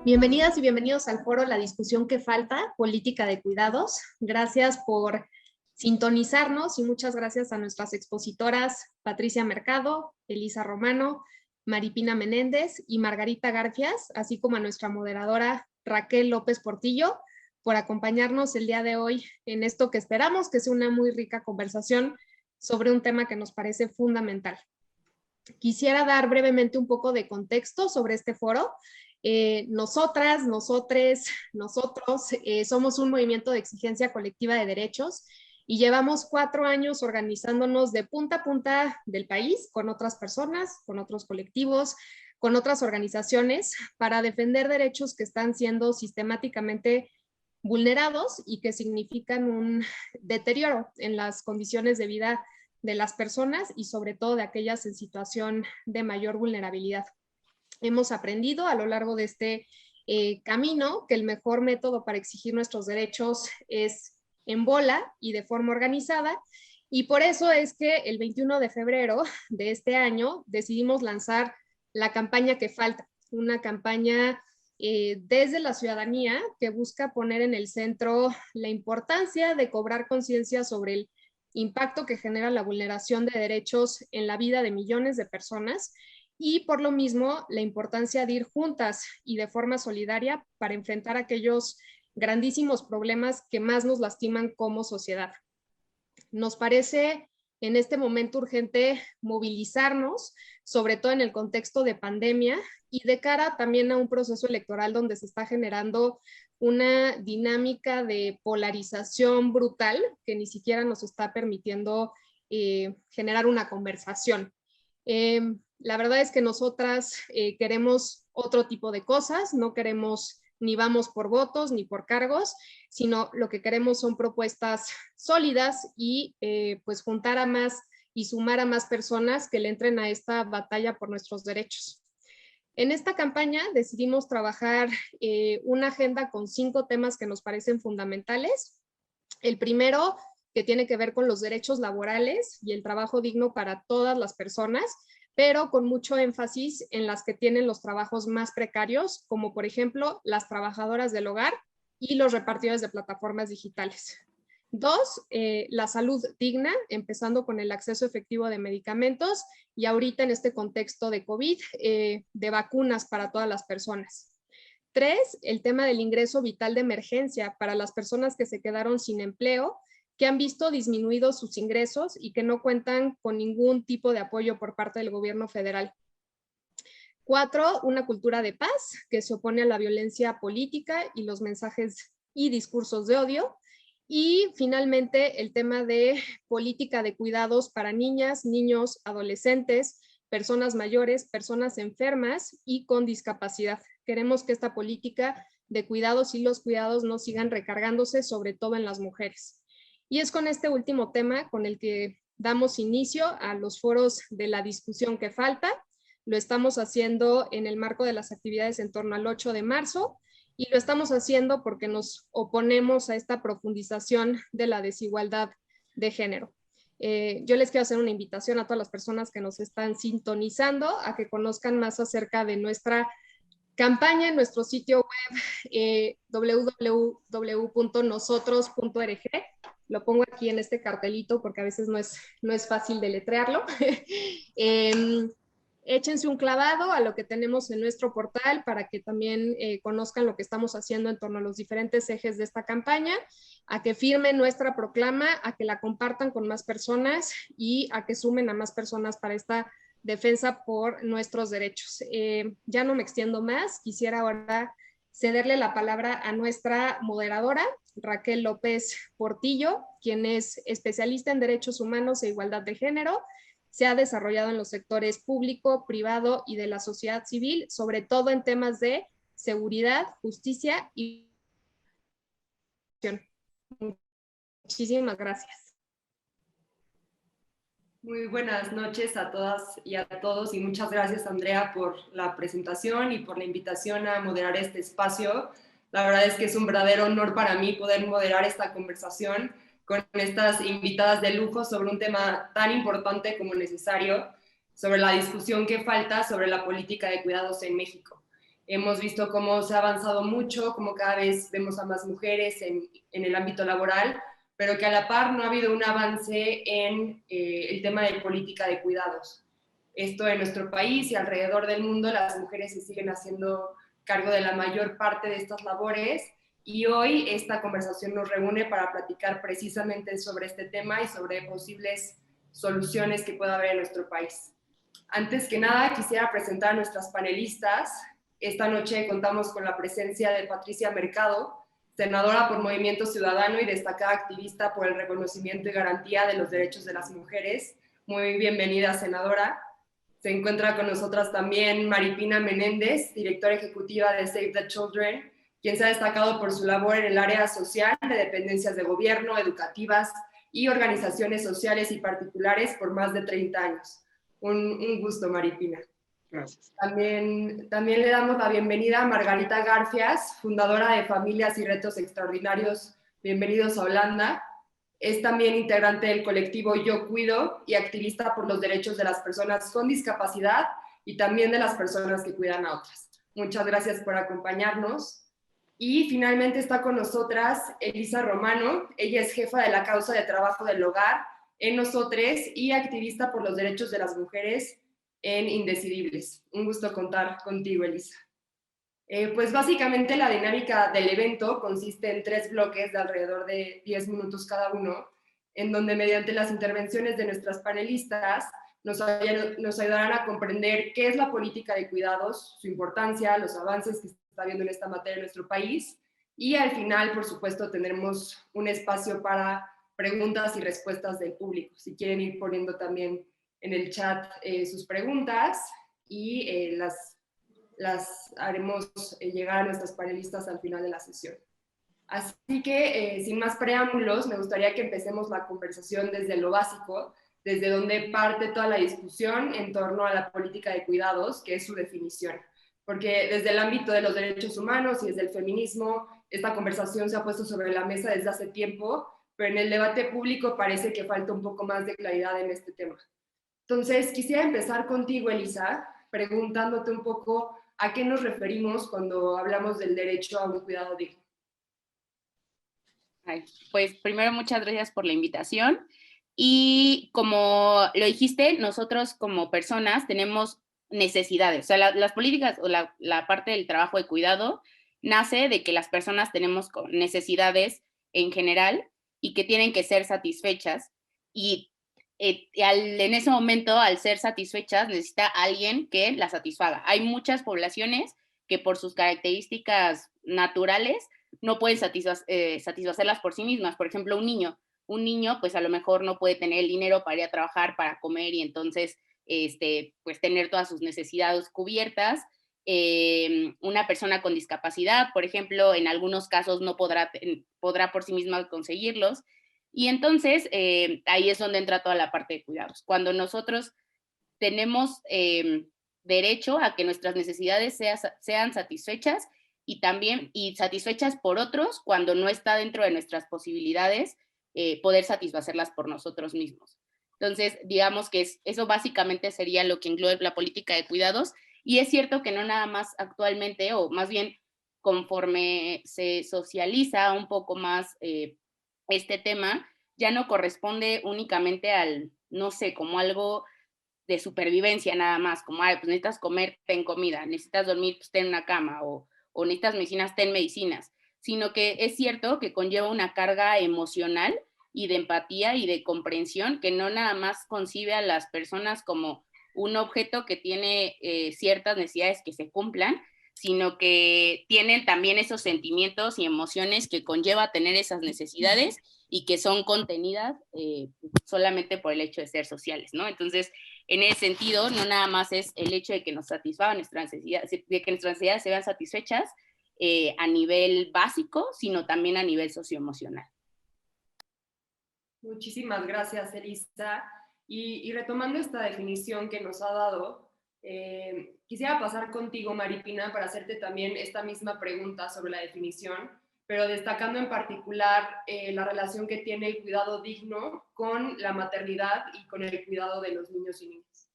Bienvenidas y bienvenidos al foro La discusión que falta, política de cuidados. Gracias por sintonizarnos y muchas gracias a nuestras expositoras Patricia Mercado, Elisa Romano, Maripina Menéndez y Margarita Garfias, así como a nuestra moderadora Raquel López Portillo, por acompañarnos el día de hoy en esto que esperamos que sea una muy rica conversación sobre un tema que nos parece fundamental. Quisiera dar brevemente un poco de contexto sobre este foro. Nosotras, nosotres, nosotros somos un movimiento de exigencia colectiva de derechos y llevamos 4 años organizándonos de punta a punta del país con otras personas, con otros colectivos, con otras organizaciones para defender derechos que están siendo sistemáticamente vulnerados y que significan un deterioro en las condiciones de vida de las personas y sobre todo de aquellas en situación de mayor vulnerabilidad. Hemos aprendido a lo largo de este camino que el mejor método para exigir nuestros derechos es en bola y de forma organizada, y por eso es que el 21 de febrero de este año decidimos lanzar la campaña que falta, una campaña desde la ciudadanía que busca poner en el centro la importancia de cobrar conciencia sobre el impacto que genera la vulneración de derechos en la vida de millones de personas y por lo mismo la importancia de ir juntas y de forma solidaria para enfrentar aquellos grandísimos problemas que más nos lastiman como sociedad. Nos parece en este momento urgente movilizarnos, sobre todo en el contexto de pandemia y de cara también a un proceso electoral donde se está generando una dinámica de polarización brutal que ni siquiera nos está permitiendo generar una conversación. La verdad es que nosotras queremos otro tipo de cosas, no queremos ni vamos por votos ni por cargos, sino lo que queremos son propuestas sólidas y pues juntar a más y sumar a más personas que le entren a esta batalla por nuestros derechos. En esta campaña decidimos trabajar una agenda con 5 temas que nos parecen fundamentales. El primero, que tiene que ver con los derechos laborales y el trabajo digno para todas las personas, pero con mucho énfasis en las que tienen los trabajos más precarios, como por ejemplo las trabajadoras del hogar y los repartidores de plataformas digitales. 2, la salud digna, empezando con el acceso efectivo de medicamentos y ahorita en este contexto de COVID, de vacunas para todas las personas. 3, el tema del ingreso vital de emergencia para las personas que se quedaron sin empleo, que han visto disminuidos sus ingresos y que no cuentan con ningún tipo de apoyo por parte del gobierno federal. 4, una cultura de paz que se opone a la violencia política y los mensajes y discursos de odio. Y finalmente el tema de política de cuidados para niñas, niños, adolescentes, personas mayores, personas enfermas y con discapacidad. Queremos que esta política de cuidados y los cuidados no sigan recargándose, sobre todo en las mujeres. Y es con este último tema con el que damos inicio a los foros de la discusión que falta. Lo estamos haciendo en el marco de las actividades en torno al 8 de marzo y lo estamos haciendo porque nos oponemos a esta profundización de la desigualdad de género. Yo les quiero hacer una invitación a todas las personas que nos están sintonizando a que conozcan más acerca de nuestra campaña en nuestro sitio web www.nosotros.org. Lo pongo aquí en este cartelito porque a veces no es fácil deletrearlo. Échense un clavado a lo que tenemos en nuestro portal para que también conozcan lo que estamos haciendo en torno a los diferentes ejes de esta campaña, a que firmen nuestra proclama, a que la compartan con más personas y a que sumen a más personas para esta defensa por nuestros derechos. Ya no me extiendo más, quisiera ahora cederle la palabra a nuestra moderadora, Raquel López Portillo, quien es especialista en derechos humanos e igualdad de género. Se ha desarrollado en los sectores público, privado y de la sociedad civil, sobre todo en temas de seguridad, justicia y... Muchísimas gracias. Muy buenas noches a todas y a todos y muchas gracias, Andrea, por la presentación y por la invitación a moderar este espacio. La verdad es que es un verdadero honor para mí poder moderar esta conversación con estas invitadas de lujo sobre un tema tan importante como necesario. sobre la discusión que falta sobre la política de cuidados en México. Hemos visto cómo se ha avanzado mucho, cómo cada vez vemos a más mujeres en el ámbito laboral, pero que a la par no ha habido un avance en el tema de política de cuidados. Esto en nuestro país y alrededor del mundo, las mujeres se siguen haciendo cargo de la mayor parte de estas labores, y hoy esta conversación nos reúne para platicar precisamente sobre este tema y sobre posibles soluciones que pueda haber en nuestro país. Antes que nada, quisiera presentar a nuestras panelistas. Esta noche contamos con la presencia de Patricia Mercado, senadora por Movimiento Ciudadano y destacada activista por el reconocimiento y garantía de los derechos de las mujeres. Muy bienvenida, senadora. Se encuentra con nosotras también Maripina Menéndez, directora ejecutiva de Save the Children, quien se ha destacado por su labor en el área social de dependencias de gobierno, educativas y organizaciones sociales y particulares por más de 30 años. Un gusto, Maripina. Gracias. También le damos la bienvenida a Margarita Garfias, fundadora de Familias y Retos Extraordinarios. Bienvenidos a Holanda. Es también integrante del colectivo Yo Cuido y activista por los derechos de las personas con discapacidad y también de las personas que cuidan a otras. Muchas gracias por acompañarnos. Y finalmente está con nosotras Elisa Romano. Ella es jefa de la causa de trabajo del hogar en Nosotres y activista por los derechos de las mujeres en Indecidibles. Un gusto contar contigo, Elisa. Pues básicamente la dinámica del evento consiste en 3 bloques de alrededor de 10 minutos cada uno, en donde mediante las intervenciones de nuestras panelistas nos ayudarán a comprender qué es la política de cuidados, su importancia, los avances que se está viendo en esta materia en nuestro país, y al final, por supuesto, tendremos un espacio para preguntas y respuestas del público. Si quieren ir poniendo también en el chat sus preguntas, y las haremos llegar a nuestros panelistas al final de la sesión. Así que, sin más preámbulos, me gustaría que empecemos la conversación desde lo básico, desde donde parte toda la discusión en torno a la política de cuidados, que es su definición. Porque desde el ámbito de los derechos humanos y desde el feminismo, esta conversación se ha puesto sobre la mesa desde hace tiempo, pero en el debate público parece que falta un poco más de claridad en este tema. Entonces, quisiera empezar contigo, Elisa, preguntándote un poco a qué nos referimos cuando hablamos del derecho a un cuidado digno. Pues primero, muchas gracias por la invitación. Y como lo dijiste, nosotros como personas tenemos necesidades. O sea, las políticas o la parte del trabajo de cuidado nace de que las personas tenemos necesidades en general y que tienen que ser satisfechas. Y en ese momento, al ser satisfechas, necesita alguien que las satisfaga. Hay muchas poblaciones que por sus características naturales no pueden satisfacerlas por sí mismas. Por ejemplo, un niño pues a lo mejor no puede tener el dinero para ir a trabajar, para comer y entonces pues tener todas sus necesidades cubiertas. Una persona con discapacidad, por ejemplo, en algunos casos no podrá por sí misma conseguirlos. Y entonces ahí es donde entra toda la parte de cuidados. Cuando nosotros tenemos derecho a que nuestras necesidades sean satisfechas y satisfechas por otros cuando no está dentro de nuestras posibilidades poder satisfacerlas por nosotros mismos. Entonces, digamos que eso básicamente sería lo que engloba la política de cuidados, y es cierto que no nada más actualmente, o más bien conforme se socializa un poco más este tema, ya no corresponde únicamente al, no sé, como algo de supervivencia nada más, como, pues necesitas comer, ten comida, necesitas dormir, pues ten una cama, o necesitas medicinas, ten medicinas, sino que es cierto que conlleva una carga emocional y de empatía y de comprensión que no nada más concibe a las personas como un objeto que tiene ciertas necesidades que se cumplan, sino que tienen también esos sentimientos y emociones que conlleva tener esas necesidades y que son contenidas solamente por el hecho de ser sociales, ¿no? Entonces, en ese sentido, no nada más es el hecho de que nos satisfagan nuestras necesidades, de que nuestras necesidades se vean satisfechas a nivel básico, sino también a nivel socioemocional. Muchísimas gracias, Elisa. Y retomando esta definición que nos ha dado, quisiera pasar contigo, Maripina, para hacerte también esta misma pregunta sobre la definición, pero destacando en particular la relación que tiene el cuidado digno con la maternidad y con el cuidado de los niños y niñas.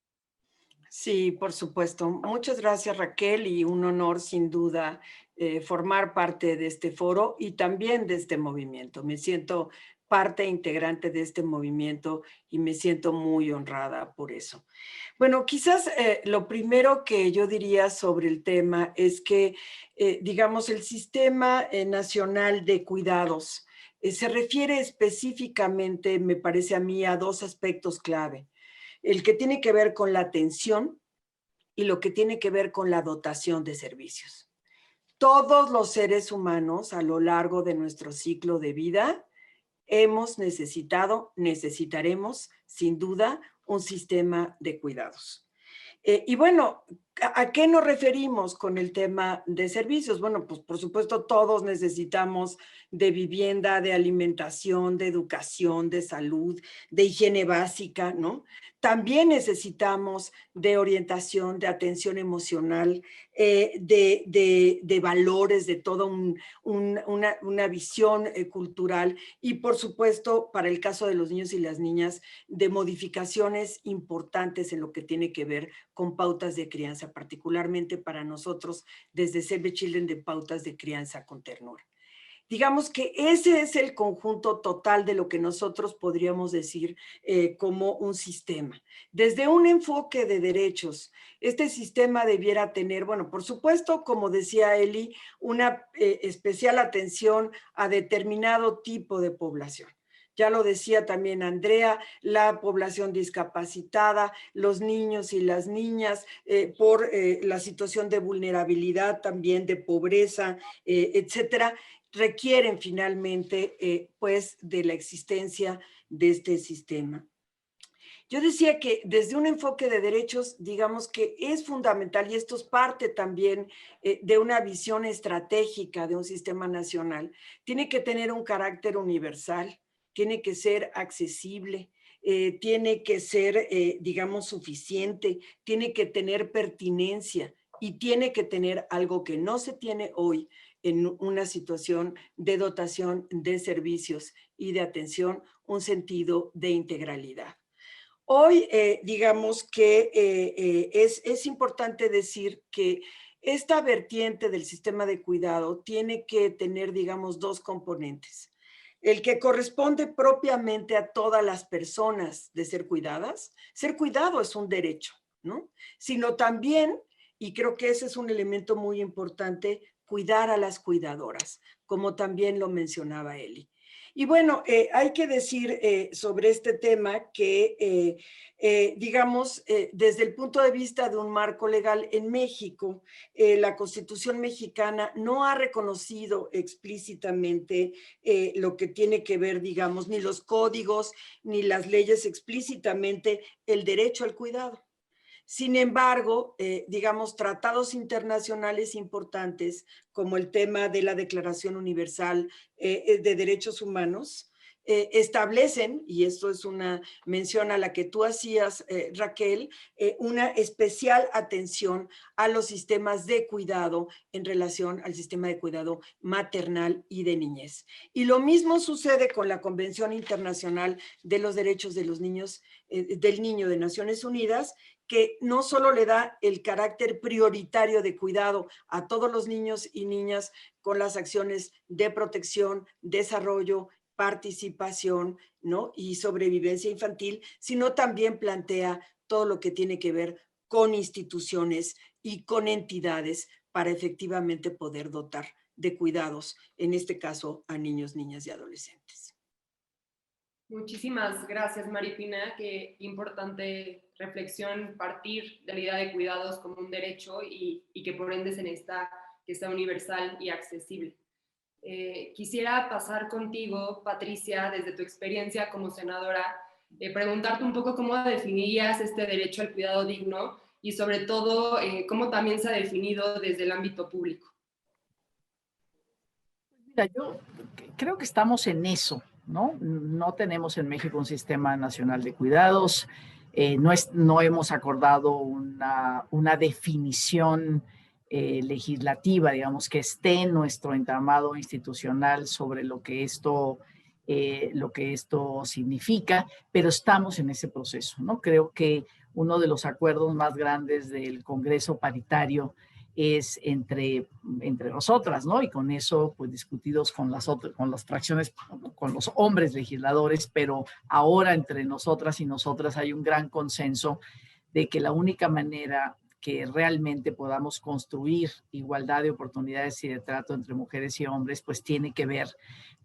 Sí, por supuesto. Muchas gracias, Raquel, y un honor sin duda formar parte de este foro y también de este movimiento. Me siento parte integrante de este movimiento y me siento muy honrada por eso. Bueno, quizás lo primero que yo diría sobre el tema es que, digamos, el Sistema Nacional de Cuidados se refiere específicamente, me parece a mí, a dos aspectos clave. El que tiene que ver con la atención y lo que tiene que ver con la dotación de servicios. Todos los seres humanos a lo largo de nuestro ciclo de vida hemos necesitado, necesitaremos sin duda un sistema de cuidados. Y bueno, ¿a qué nos referimos con el tema de servicios? Bueno, pues por supuesto todos necesitamos de vivienda, de alimentación, de educación, de salud, de higiene básica, ¿no? También necesitamos de orientación, de atención emocional, de valores, de toda una visión cultural y por supuesto, para el caso de los niños y las niñas, de modificaciones importantes en lo que tiene que ver con pautas de crianza, particularmente para nosotros desde Save the Children de pautas de crianza con ternura. Digamos que ese es el conjunto total de lo que nosotros podríamos decir como un sistema. Desde un enfoque de derechos, este sistema debiera tener, bueno, por supuesto, como decía Eli, una especial atención a determinado tipo de población. Ya lo decía también Andrea, la población discapacitada, los niños y las niñas, por la situación de vulnerabilidad, también de pobreza, etcétera, requieren finalmente pues de la existencia de este sistema. Yo decía que desde un enfoque de derechos, digamos que es fundamental, y esto es parte también de una visión estratégica de un sistema nacional, tiene que tener un carácter universal, tiene que ser accesible, tiene que ser, digamos, suficiente, tiene que tener pertinencia y tiene que tener algo que no se tiene hoy en una situación de dotación de servicios y de atención, un sentido de integralidad. Hoy, digamos que es importante decir que esta vertiente del sistema de cuidado tiene que tener, digamos, dos componentes. El que corresponde propiamente a todas las personas de ser cuidadas. Ser cuidado es un derecho, ¿no? Sino también, y creo que ese es un elemento muy importante, cuidar a las cuidadoras, como también lo mencionaba Eli. Y bueno, hay que decir sobre este tema que, digamos, desde el punto de vista de un marco legal en México, la Constitución mexicana no ha reconocido explícitamente lo que tiene que ver, digamos, ni los códigos ni las leyes explícitamente el derecho al cuidado. Sin embargo, digamos, tratados internacionales importantes como el tema de la Declaración Universal de Derechos Humanos establecen, y esto es una mención a la que tú hacías, Raquel, una especial atención a los sistemas de cuidado en relación al sistema de cuidado maternal y de niñez. Y lo mismo sucede con la Convención Internacional de los Derechos de los Niños, del Niño de Naciones Unidas, que no solo le da el carácter prioritario de cuidado a todos los niños y niñas con las acciones de protección, desarrollo, participación, ¿no? Y sobrevivencia infantil, sino también plantea todo lo que tiene que ver con instituciones y con entidades para efectivamente poder dotar de cuidados, en este caso a niños, niñas y adolescentes. Muchísimas gracias, Maripina. Qué importante reflexión partir de la idea de cuidados como un derecho y que por ende se necesita que sea universal y accesible. Quisiera pasar contigo, Patricia, desde tu experiencia como senadora, preguntarte un poco cómo definirías este derecho al cuidado digno y sobre todo cómo también se ha definido desde el ámbito público. Mira, yo creo que estamos en eso, ¿no? No tenemos en México un sistema nacional de cuidados, no hemos acordado una definición legislativa, digamos, que esté en nuestro entramado institucional sobre lo que esto significa, pero estamos en ese proceso, ¿no? Creo que uno de los acuerdos más grandes del Congreso paritario es entre nosotras, ¿no? Y con eso, pues discutidos con las fracciones, con los hombres legisladores, pero ahora entre nosotras y nosotras hay un gran consenso de que la única manera que realmente podamos construir igualdad de oportunidades y de trato entre mujeres y hombres, pues tiene que ver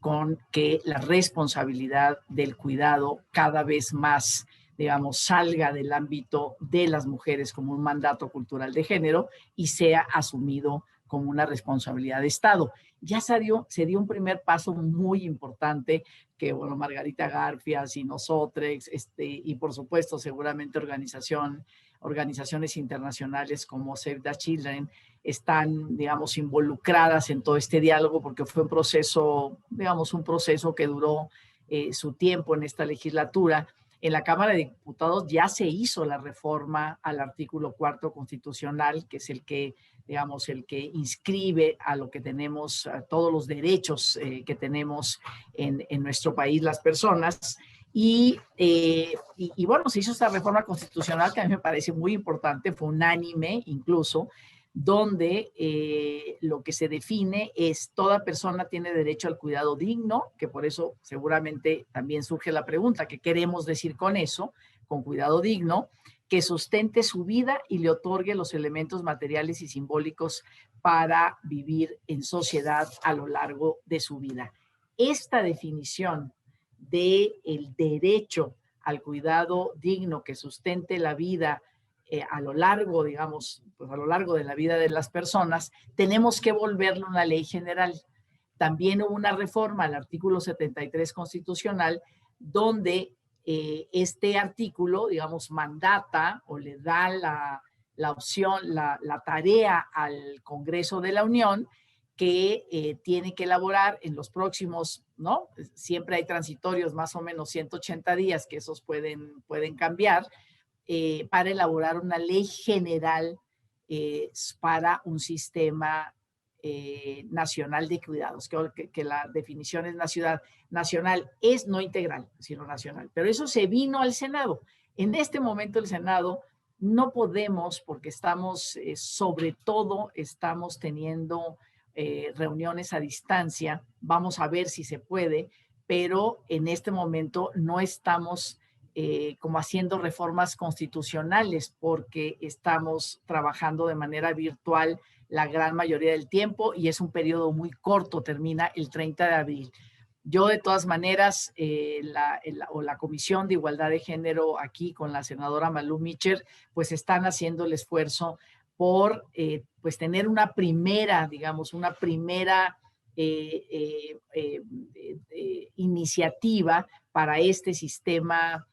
con que la responsabilidad del cuidado cada vez más, digamos, salga del ámbito de las mujeres como un mandato cultural de género y sea asumido como una responsabilidad de Estado. Ya se dio un primer paso muy importante que, bueno, Margarita Garfias y nosotros, y por supuesto seguramente organizaciones internacionales como Save the Children están, digamos, involucradas en todo este diálogo porque fue un proceso, digamos, un proceso que duró su tiempo en esta legislatura. En la Cámara de Diputados ya se hizo la reforma al artículo 4 constitucional, que es el que, digamos, el que inscribe a lo que tenemos, a todos los derechos que tenemos en nuestro país las personas. Y bueno, se hizo esta reforma constitucional que a mí me parece muy importante, fue unánime incluso, donde lo que se define es toda persona tiene derecho al cuidado digno, que por eso seguramente también surge la pregunta, ¿qué queremos decir con eso? Con cuidado digno, que sustente su vida y le otorgue los elementos materiales y simbólicos para vivir en sociedad a lo largo de su vida. Esta definición del derecho al cuidado digno que sustente la vida a lo largo, digamos, pues a lo largo de la vida de las personas, tenemos que volverlo una ley general. También hubo una reforma al artículo 73 constitucional donde este artículo, digamos, mandata o le da la opción, la tarea al Congreso de la Unión que tiene que elaborar en los próximos, ¿no? Siempre hay transitorios, más o menos 180 días, que esos pueden cambiar, para elaborar una ley general para un sistema nacional de cuidados, que la definición es nacional, es no integral, sino nacional. Pero eso se vino al Senado. En este momento el Senado no podemos, porque estamos, sobre todo, estamos teniendo reuniones a distancia, vamos a ver si se puede, pero en este momento no estamos como haciendo reformas constitucionales porque estamos trabajando de manera virtual la gran mayoría del tiempo y es un periodo muy corto, termina el 30 de abril. Yo de todas maneras, la Comisión de Igualdad de Género aquí con la senadora Malú Micher, pues están haciendo el esfuerzo por pues tener una primera, digamos, una primera iniciativa para este sistema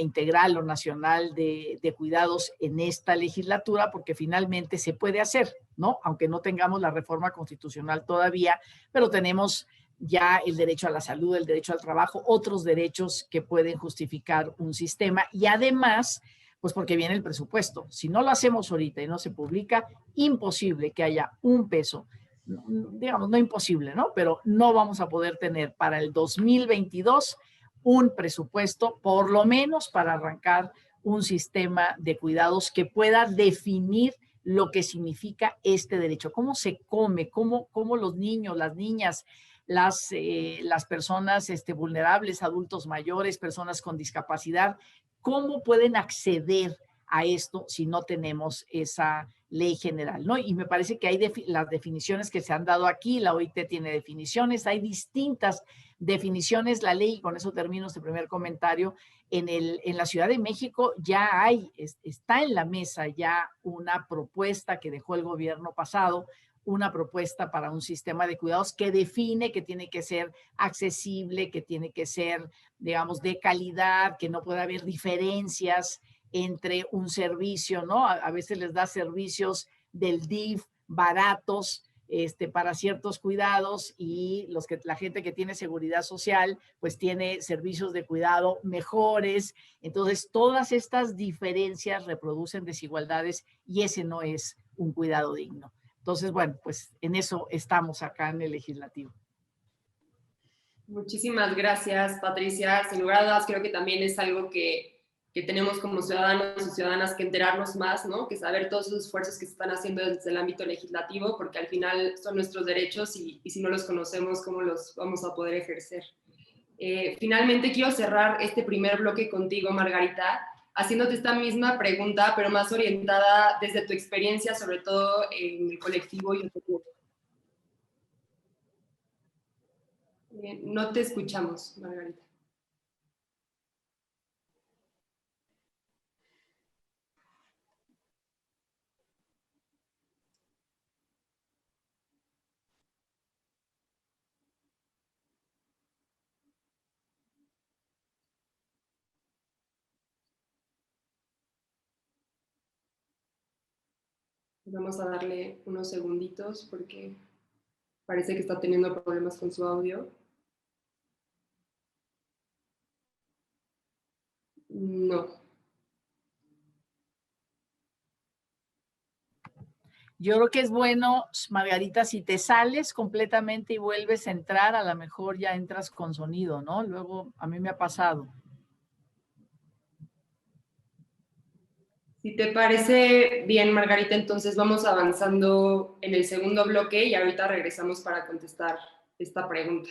integral o nacional de cuidados en esta legislatura, porque finalmente se puede hacer, ¿no? Aunque no tengamos la reforma constitucional todavía, pero tenemos ya el derecho a la salud, el derecho al trabajo, otros derechos que pueden justificar un sistema y además, pues porque viene el presupuesto. Si no lo hacemos ahorita y no se publica, imposible que haya un peso, digamos, no imposible, ¿no? Pero no vamos a poder tener para el 2022 un presupuesto, por lo menos para arrancar un sistema de cuidados que pueda definir lo que significa este derecho, cómo se come, cómo los niños, las niñas, las personas vulnerables, adultos mayores, personas con discapacidad, cómo pueden acceder a esto si no tenemos esa ley general, ¿no? Y me parece que hay las definiciones que se han dado aquí, la OIT tiene definiciones, hay distintas definiciones, la ley, y con eso termino este primer comentario, en la Ciudad de México ya está en la mesa ya una propuesta que dejó el gobierno pasado, una propuesta para un sistema de cuidados que define que tiene que ser accesible, que tiene que ser, digamos, de calidad, que no puede haber diferencias entre un servicio, ¿no? A veces les da servicios del DIF baratos para ciertos cuidados y la gente que tiene seguridad social pues tiene servicios de cuidado mejores. Entonces todas estas diferencias reproducen desigualdades y ese no es un cuidado digno. Entonces, bueno, pues en eso estamos acá en el legislativo. Muchísimas gracias, Patricia. Sin lugar a dudas, creo que también es algo que que tenemos como ciudadanos y ciudadanas que enterarnos más, ¿no? Que saber todos esos esfuerzos que se están haciendo desde el ámbito legislativo, porque al final son nuestros derechos y si no los conocemos, ¿cómo los vamos a poder ejercer? Finalmente quiero cerrar este primer bloque contigo, Margarita, haciéndote esta misma pregunta, pero más orientada desde tu experiencia, sobre todo en el colectivo y no te escuchamos, Margarita. Vamos a darle unos segunditos porque parece que está teniendo problemas con su audio. No. Yo creo que es bueno, Margarita, si te sales completamente y vuelves a entrar, a lo mejor ya entras con sonido, ¿no? Luego, a mí me ha pasado. Si te parece bien, Margarita, entonces vamos avanzando en el segundo bloque y ahorita regresamos para contestar esta pregunta.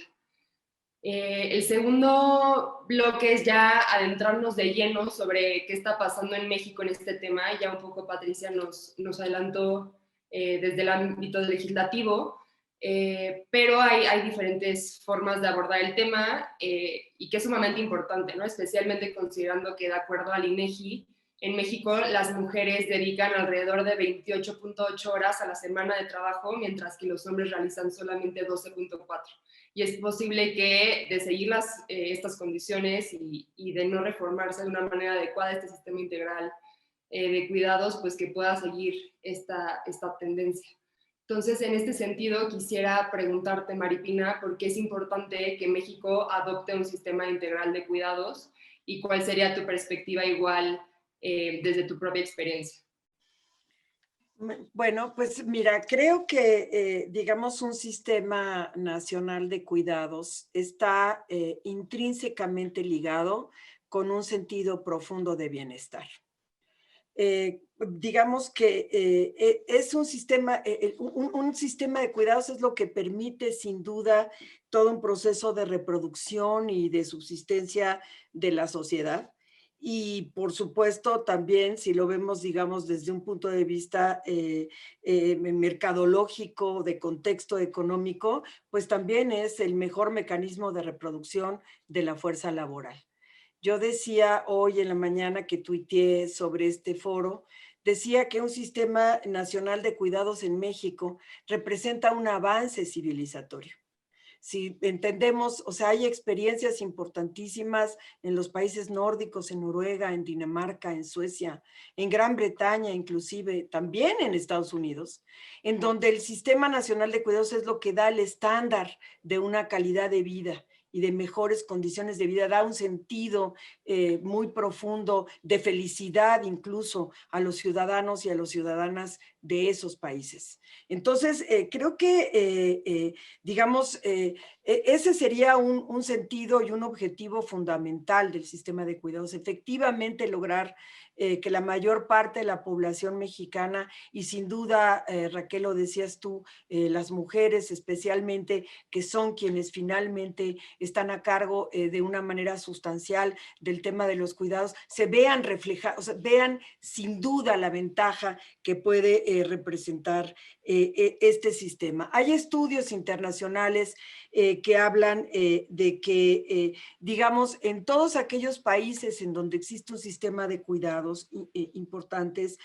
El segundo bloque es ya adentrarnos de lleno sobre qué está pasando en México en este tema. Ya un poco Patricia nos adelantó desde el ámbito legislativo, pero hay diferentes formas de abordar el tema y que es sumamente importante, ¿no? Especialmente considerando que de acuerdo al INEGI, en México las mujeres dedican alrededor de 28.8 horas a la semana de trabajo, mientras que los hombres realizan solamente 12.4. Y es posible que de seguir estas condiciones y de no reformarse de una manera adecuada este sistema integral de cuidados, pues que pueda seguir esta tendencia. Entonces, en este sentido, quisiera preguntarte, Maripina, ¿por qué es importante que México adopte un sistema integral de cuidados y cuál sería tu perspectiva igual desde tu propia experiencia? Bueno, pues mira, creo que, digamos, un sistema nacional de cuidados está intrínsecamente ligado con un sentido profundo de bienestar. Digamos que es un sistema de cuidados es lo que permite sin duda todo un proceso de reproducción y de subsistencia de la sociedad. Y por supuesto también, si lo vemos, digamos, desde un punto de vista mercadológico, de contexto económico, pues también es el mejor mecanismo de reproducción de la fuerza laboral. Yo decía hoy en la mañana que tuiteé sobre este foro, decía que un sistema nacional de cuidados en México representa un avance civilizatorio. Si entendemos, o sea, hay experiencias importantísimas en los países nórdicos, en Noruega, en Dinamarca, en Suecia, en Gran Bretaña, inclusive también en Estados Unidos, en donde el Sistema Nacional de Cuidados es lo que da el estándar de una calidad de vida y de mejores condiciones de vida, da un sentido muy profundo de felicidad incluso a los ciudadanos y a las ciudadanas de esos países. Entonces, creo que, digamos, ese sería un sentido y un objetivo fundamental del sistema de cuidados, efectivamente lograr que la mayor parte de la población mexicana, y sin duda, Raquel, lo decías tú, las mujeres especialmente, que son quienes finalmente están a cargo de una manera sustancial del tema de los cuidados, se vean reflejados, o sea, vean sin duda la ventaja que puede representar este sistema. Hay estudios internacionales que hablan de que, digamos, en todos aquellos países en donde existe un sistema de cuidados importantes,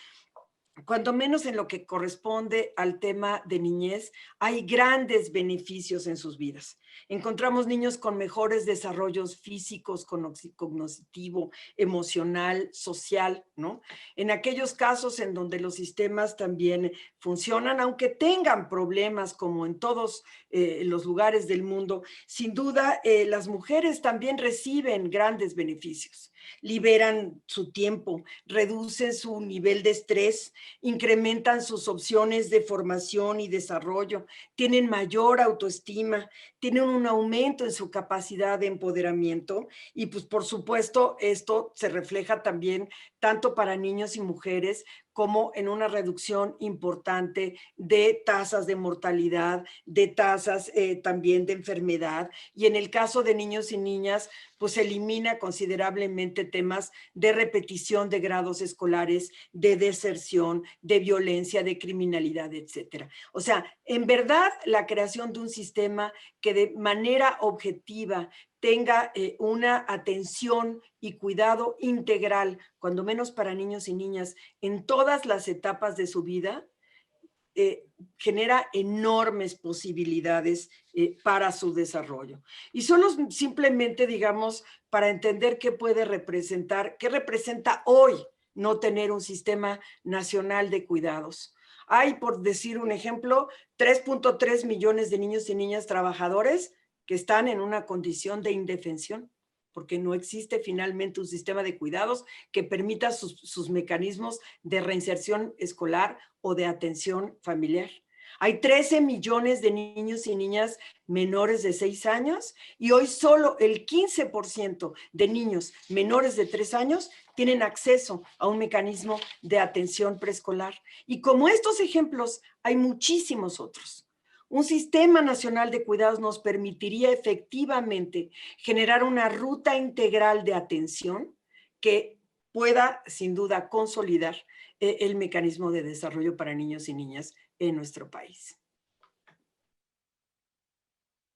cuando menos en lo que corresponde al tema de niñez, hay grandes beneficios en sus vidas. Encontramos niños con mejores desarrollos físicos, cognitivo, emocional, social, ¿no? En aquellos casos en donde los sistemas también funcionan, aunque tengan problemas como en todos los lugares del mundo, sin duda las mujeres también reciben grandes beneficios. Liberan su tiempo, reducen su nivel de estrés, incrementan sus opciones de formación y desarrollo, tienen mayor autoestima, tienen tienen un aumento en su capacidad de empoderamiento y pues por supuesto esto se refleja también tanto para niños y mujeres como en una reducción importante de tasas de mortalidad, de tasas también de enfermedad. Y en el caso de niños y niñas, pues elimina considerablemente temas de repetición de grados escolares, de deserción, de violencia, de criminalidad, etcétera. O sea, en verdad, la creación de un sistema que de manera objetiva tenga una atención y cuidado integral, cuando menos para niños y niñas, en todas las etapas de su vida, genera enormes posibilidades para su desarrollo. Y solo simplemente, digamos, para entender qué puede representar, qué representa hoy no tener un sistema nacional de cuidados. Hay, por decir un ejemplo, 3.3 millones de niños y niñas trabajadores que están en una condición de indefensión, porque no existe finalmente un sistema de cuidados que permita sus mecanismos de reinserción escolar o de atención familiar. Hay 13 millones de niños y niñas menores de 6 años y hoy solo el 15% de niños menores de 3 años tienen acceso a un mecanismo de atención preescolar. Y como estos ejemplos, hay muchísimos otros. Un sistema nacional de cuidados nos permitiría efectivamente generar una ruta integral de atención que pueda, sin duda, consolidar el mecanismo de desarrollo para niños y niñas en nuestro país.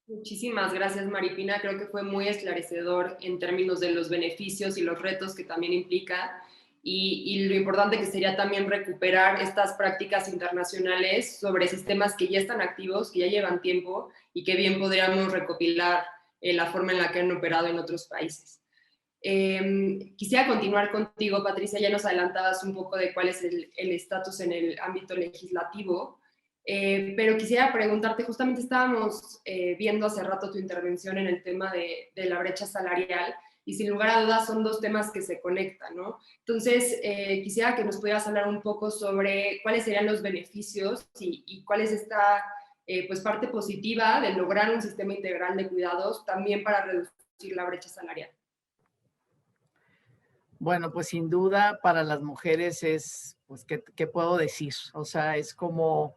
Muchísimas gracias, Maripina. Creo que fue muy esclarecedor en términos de los beneficios y los retos que también implica y lo importante que sería también recuperar estas prácticas internacionales sobre sistemas que ya están activos, que ya llevan tiempo y que bien podríamos recopilar la forma en la que han operado en otros países. Quisiera continuar contigo, Patricia. Ya nos adelantabas un poco de cuál es el estatus en el ámbito legislativo. Pero quisiera preguntarte, justamente estábamos viendo hace rato tu intervención en el tema de la brecha salarial y sin lugar a dudas son dos temas que se conectan, ¿no? Entonces, quisiera que nos pudieras hablar un poco sobre cuáles serían los beneficios y cuál es esta pues parte positiva de lograr un sistema integral de cuidados también para reducir la brecha salarial. Bueno, pues sin duda para las mujeres es, pues, ¿qué puedo decir? O sea, es como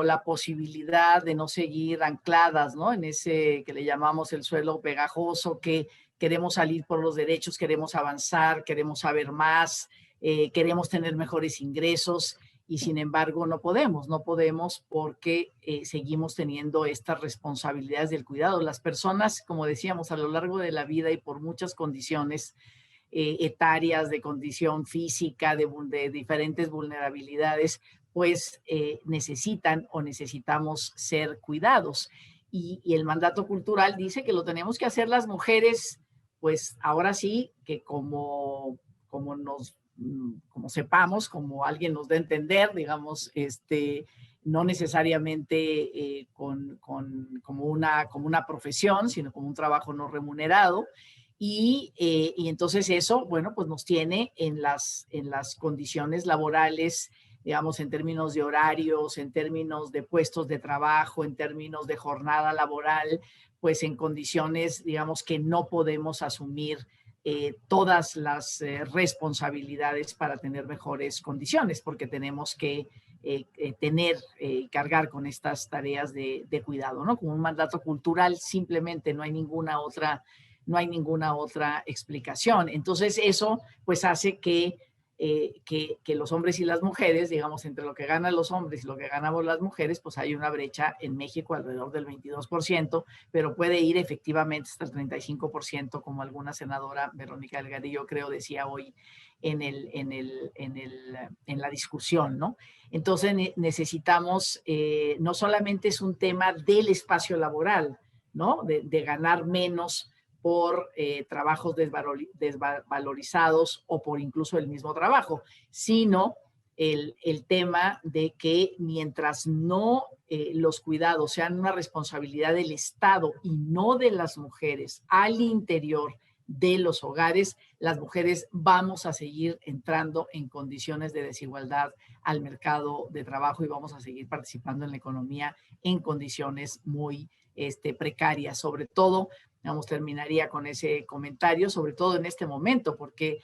la posibilidad de no seguir ancladas, ¿no? En ese que le llamamos el suelo pegajoso, que queremos salir por los derechos, queremos avanzar, queremos saber más, queremos tener mejores ingresos y sin embargo no podemos porque seguimos teniendo estas responsabilidades del cuidado. Las personas, como decíamos, a lo largo de la vida y por muchas condiciones etarias, de condición física, de diferentes vulnerabilidades, pues necesitamos ser cuidados. Y el mandato cultural dice que lo tenemos que hacer las mujeres, pues ahora sí, que como sepamos, como alguien nos dé a entender, digamos, no necesariamente como una profesión, sino como un trabajo no remunerado. Y entonces eso, bueno, pues nos tiene en las condiciones laborales, digamos, en términos de horarios, en términos de puestos de trabajo, en términos de jornada laboral, pues en condiciones, digamos, que no podemos asumir todas las responsabilidades para tener mejores condiciones, porque tenemos que cargar con estas tareas de cuidado, ¿no? Como un mandato cultural, simplemente no hay ninguna otra explicación. Entonces eso pues hace que los hombres y las mujeres, digamos, entre lo que ganan los hombres y lo que ganamos las mujeres, pues hay una brecha en México alrededor del 22%, pero puede ir efectivamente hasta el 35%, como alguna senadora, Verónica Delgadillo, creo, decía hoy en la discusión, ¿no? Entonces necesitamos, no solamente es un tema del espacio laboral, ¿no? De ganar menos por trabajos desvalorizados o por incluso el mismo trabajo, sino el tema de que mientras no los cuidados sean una responsabilidad del Estado y no de las mujeres al interior de los hogares, las mujeres vamos a seguir entrando en condiciones de desigualdad al mercado de trabajo y vamos a seguir participando en la economía en condiciones muy precarias. Sobre todo, digamos, terminaría con ese comentario, sobre todo en este momento, porque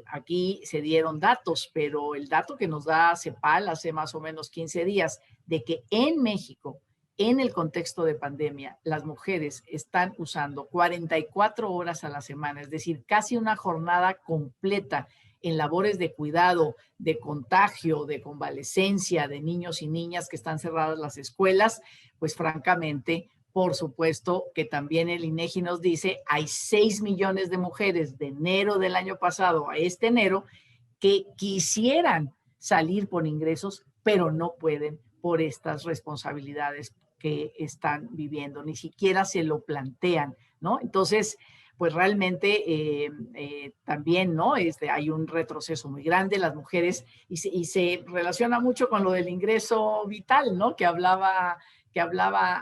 aquí se dieron datos, pero el dato que nos da CEPAL hace más o menos 15 días de que en México, en el contexto de pandemia, las mujeres están usando 44 horas a la semana, es decir, casi una jornada completa en labores de cuidado, de contagio, de convalecencia de niños y niñas que están cerradas las escuelas, pues francamente, por supuesto que también el INEGI nos dice, hay 6 millones de mujeres de enero del año pasado a este enero que quisieran salir por ingresos, pero no pueden por estas responsabilidades que están viviendo, ni siquiera se lo plantean, ¿no? Entonces, pues realmente también, ¿no? Hay un retroceso muy grande, las mujeres, y se relaciona mucho con lo del ingreso vital, ¿no? Que hablaba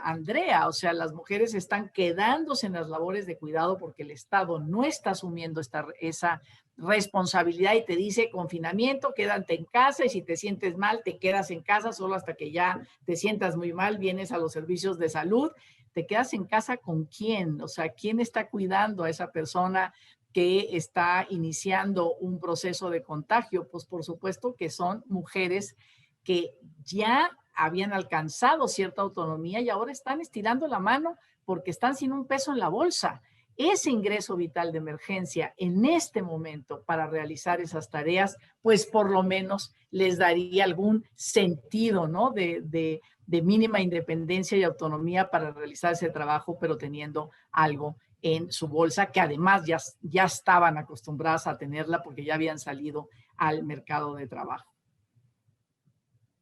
Andrea, o sea, las mujeres están quedándose en las labores de cuidado porque el Estado no está asumiendo esa responsabilidad y te dice confinamiento, quédate en casa y si te sientes mal, te quedas en casa solo hasta que ya te sientas muy mal, vienes a los servicios de salud, te quedas en casa con quién, o sea, quién está cuidando a esa persona que está iniciando un proceso de contagio. Pues por supuesto que son mujeres que ya habían alcanzado cierta autonomía y ahora están estirando la mano porque están sin un peso en la bolsa. Ese ingreso vital de emergencia en este momento para realizar esas tareas, pues por lo menos les daría algún sentido, ¿no? De mínima independencia y autonomía para realizar ese trabajo, pero teniendo algo en su bolsa, que además ya estaban acostumbradas a tenerla porque ya habían salido al mercado de trabajo.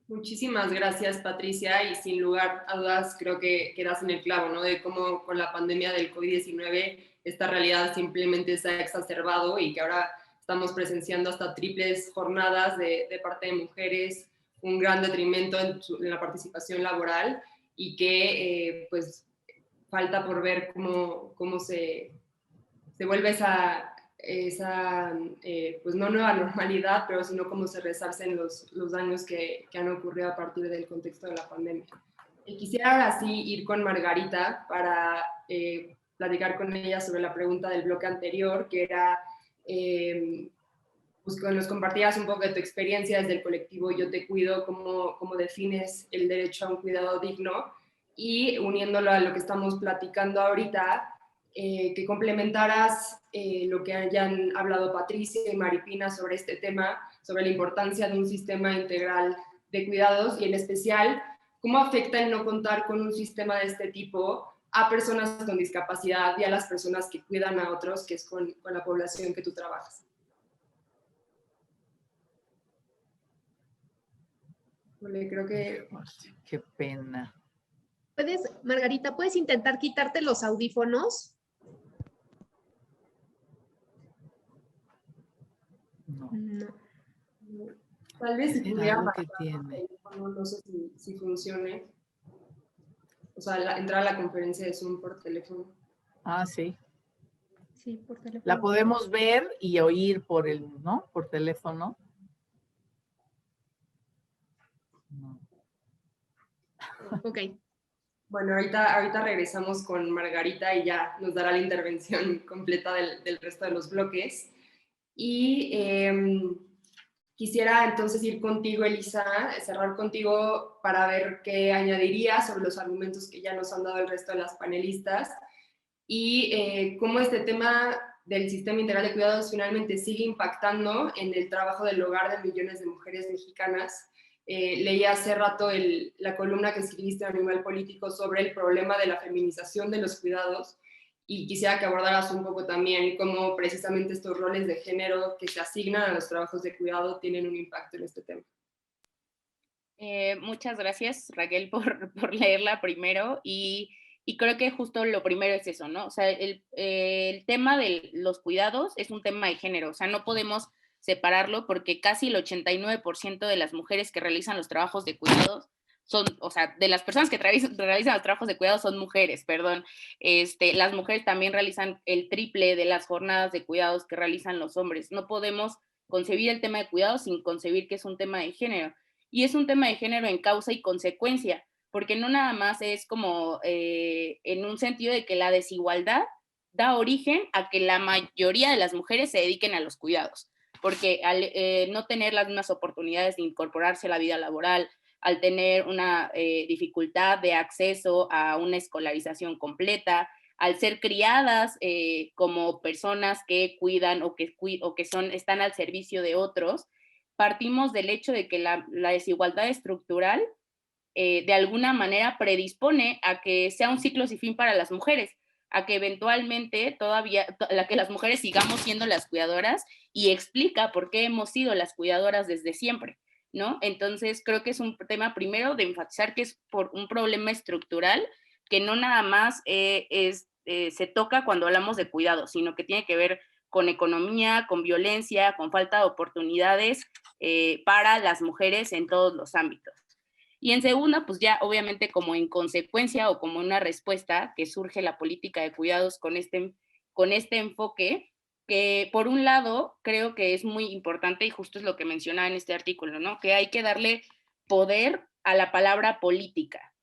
Muchísimas gracias, Patricia, y sin lugar a dudas creo que das en el clavo, ¿no? De cómo con la pandemia del COVID-19 esta realidad simplemente se ha exacerbado y que ahora estamos presenciando hasta triples jornadas de parte de mujeres, un gran detrimento en la participación laboral y que pues falta por ver cómo se vuelve esa pues no nueva normalidad, pero sino cómo se resarcen los daños que han ocurrido a partir del contexto de la pandemia. Y quisiera ahora sí ir con Margarita para platicar con ella sobre la pregunta del bloque anterior, que era pues que nos compartieras un poco de tu experiencia desde el colectivo Yo Te Cuido, cómo defines el derecho a un cuidado digno, y uniéndolo a lo que estamos platicando ahorita, que complementaras lo que hayan hablado Patricia y Maripina sobre este tema, sobre la importancia de un sistema integral de cuidados y en especial cómo afecta el no contar con un sistema de este tipo a personas con discapacidad y a las personas que cuidan a otros, que es con la población que tú trabajas. Creo que... Qué pena. Margarita, ¿puedes intentar quitarte los audífonos? No. Tal vez si pudiera que tiene. No sé si funcione. O sea, entrar a la conferencia de Zoom por teléfono. Ah, sí. Sí, por teléfono. La podemos ver y oír por teléfono. No. Ok. Bueno, ahorita regresamos con Margarita y ya nos dará la intervención completa del resto de los bloques. Y quisiera entonces ir contigo, Elisa, cerrar contigo para ver qué añadirías sobre los argumentos que ya nos han dado el resto de las panelistas y cómo este tema del sistema integral de cuidados finalmente sigue impactando en el trabajo del hogar de millones de mujeres mexicanas. Leí hace rato la columna que escribiste en Animal Político sobre el problema de la feminización de los cuidados y quisiera que abordaras un poco también cómo precisamente estos roles de género que se asignan a los trabajos de cuidado tienen un impacto en este tema. Muchas gracias, Raquel, por leerla primero y creo que justo lo primero es eso, ¿no? O sea, el tema de los cuidados es un tema de género, o sea, no podemos separarlo porque casi el 89% de las mujeres que realizan los trabajos de cuidados son, o sea, de las personas que realizan los trabajos de cuidado son mujeres, perdón. Las mujeres también realizan el triple de las jornadas de cuidados que realizan los hombres. No podemos concebir el tema de cuidados sin concebir que es un tema de género. Y es un tema de género en causa y consecuencia, porque no nada más es como en un sentido de que la desigualdad da origen a que la mayoría de las mujeres se dediquen a los cuidados, porque al no tener las mismas oportunidades de incorporarse a la vida laboral, al tener una dificultad de acceso a una escolarización completa, al ser criadas como personas que cuidan o que están al servicio de otros, partimos del hecho de que la desigualdad estructural de alguna manera predispone a que sea un ciclo sin fin para las mujeres, a que eventualmente que las mujeres sigamos siendo las cuidadoras, y explica por qué hemos sido las cuidadoras desde siempre, ¿no? Entonces creo que es un tema primero de enfatizar que es por un problema estructural que no nada más se toca cuando hablamos de cuidado, sino que tiene que ver con economía, con violencia, con falta de oportunidades para las mujeres en todos los ámbitos. Y en segunda, pues ya obviamente como en consecuencia o como una respuesta que surge la política de cuidados con este enfoque, que por un lado creo que es muy importante, y justo es lo que mencionaba en este artículo, ¿no? Que hay que darle poder a la palabra política.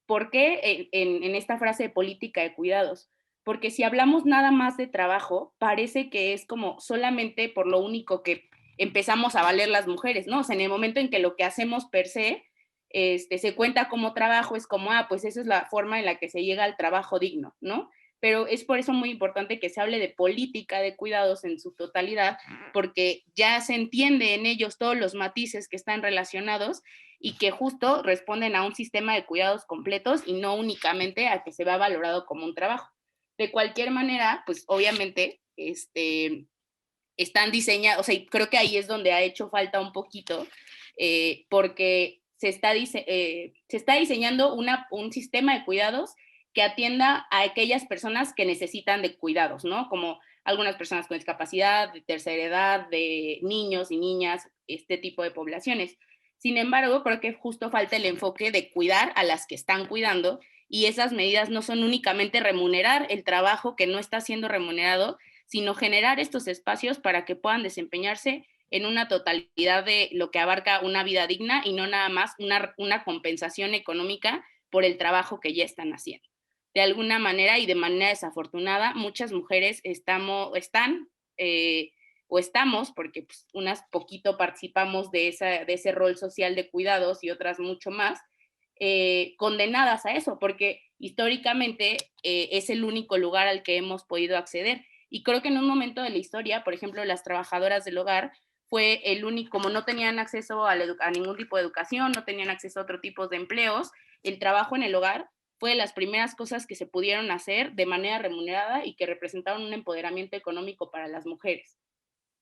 ¿Por qué en esta frase de política de cuidados? Porque si hablamos nada más de trabajo, parece que es como solamente por lo único que empezamos a valer las mujeres, ¿no? O sea, en el momento en que lo que hacemos per se se cuenta como trabajo, es como, pues esa es la forma en la que se llega al trabajo digno, ¿no? Pero es por eso muy importante que se hable de política de cuidados en su totalidad, porque ya se entiende en ellos todos los matices que están relacionados y que justo responden a un sistema de cuidados completos y no únicamente a que se vea valorado como un trabajo. De cualquier manera, pues obviamente están diseñados, o sea, creo que ahí es donde ha hecho falta un poquito, porque se está diseñando un sistema de cuidados que atienda a aquellas personas que necesitan de cuidados, ¿no? Como algunas personas con discapacidad, de tercera edad, de niños y niñas, este tipo de poblaciones. Sin embargo, creo que justo falta el enfoque de cuidar a las que están cuidando, y esas medidas no son únicamente remunerar el trabajo que no está siendo remunerado, sino generar estos espacios para que puedan desempeñarse en una totalidad de lo que abarca una vida digna y no nada más una compensación económica por el trabajo que ya están haciendo. De alguna manera y de manera desafortunada, muchas mujeres estamos, porque pues, unas poquito participamos de ese rol social de cuidados y otras mucho más, condenadas a eso, porque históricamente es el único lugar al que hemos podido acceder. Y creo que en un momento de la historia, por ejemplo, las trabajadoras del hogar fue el único, como no tenían acceso a ningún tipo de educación, no tenían acceso a otro tipo de empleos, el trabajo en el hogar fue de las primeras cosas que se pudieron hacer de manera remunerada y que representaron un empoderamiento económico para las mujeres.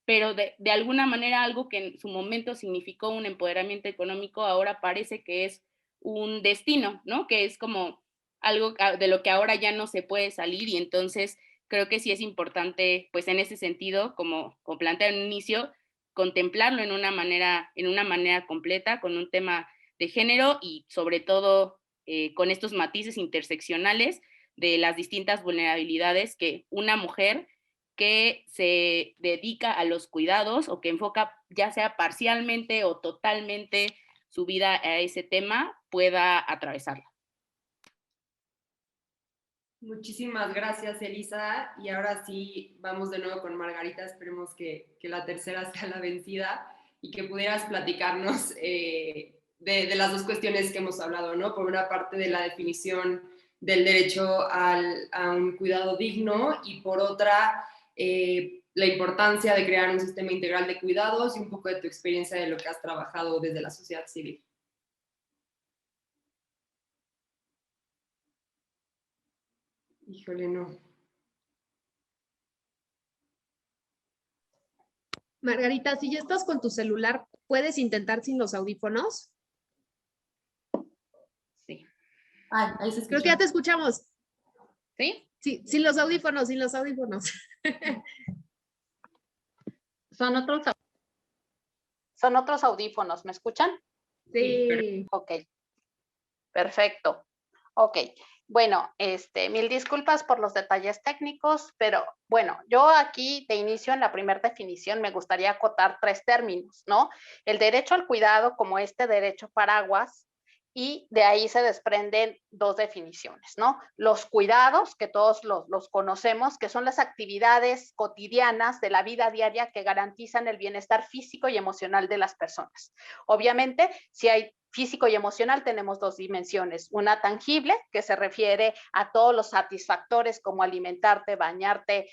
Pero de alguna manera algo que en su momento significó un empoderamiento económico, ahora parece que es un destino, ¿no? Que es como algo de lo que ahora ya no se puede salir, y entonces creo que sí es importante, pues en ese sentido, como planteé en un inicio, contemplarlo en una manera completa, con un tema de género y sobre todo con estos matices interseccionales de las distintas vulnerabilidades que una mujer que se dedica a los cuidados o que enfoca ya sea parcialmente o totalmente su vida a ese tema pueda atravesarla. Muchísimas gracias, Elisa. Y ahora sí, vamos de nuevo con Margarita. Esperemos que la tercera sea la vencida y que pudieras platicarnos de las dos cuestiones que hemos hablado, ¿no? Por una parte, de la definición del derecho a un cuidado digno, y por otra, la importancia de crear un sistema integral de cuidados, y un poco de tu experiencia de lo que has trabajado desde la sociedad civil. Híjole, no. Margarita, si ya estás con tu celular, ¿puedes intentar sin los audífonos? Sí. Ahí se escucha. Creo que ya te escuchamos. ¿Sí? Sí, sin los audífonos, sin los audífonos. Son otros audífonos, ¿me escuchan? Sí. Ok, perfecto. Ok, bueno, mil disculpas por los detalles técnicos, pero bueno, yo aquí de inicio en la primera definición me gustaría acotar 3 términos, ¿no? El derecho al cuidado como este derecho paraguas y de ahí se desprenden dos definiciones, ¿no? Los cuidados, que todos los conocemos, que son las actividades cotidianas de la vida diaria que garantizan el bienestar físico y emocional de las personas. Obviamente, si hay físico y emocional, tenemos dos dimensiones. Una tangible, que se refiere a todos los satisfactores como alimentarte, bañarte,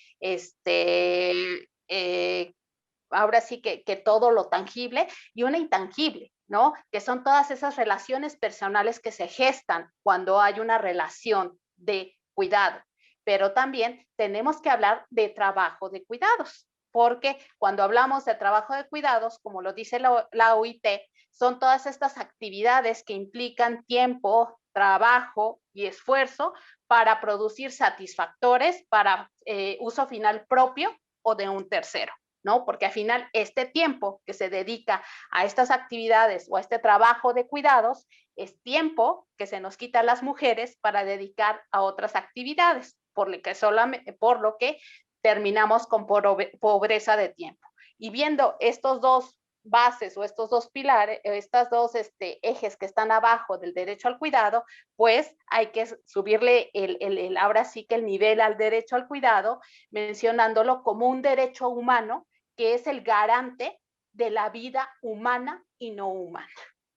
ahora sí que todo lo tangible, y una intangible, ¿no? Que son todas esas relaciones personales que se gestan cuando hay una relación de cuidado. Pero también tenemos que hablar de trabajo de cuidados, porque cuando hablamos de trabajo de cuidados, como lo dice la OIT, son todas estas actividades que implican tiempo, trabajo y esfuerzo para producir satisfactores para uso final propio o de un tercero, ¿no? Porque al final este tiempo que se dedica a estas actividades o a este trabajo de cuidados es tiempo que se nos quita a las mujeres para dedicar a otras actividades, por lo que terminamos con pobreza de tiempo. Y viendo estos dos bases o estos dos pilares, estas dos ejes que están abajo del derecho al cuidado, pues hay que subirle ahora sí que el nivel al derecho al cuidado, mencionándolo como un derecho humano que es el garante de la vida humana y no humana,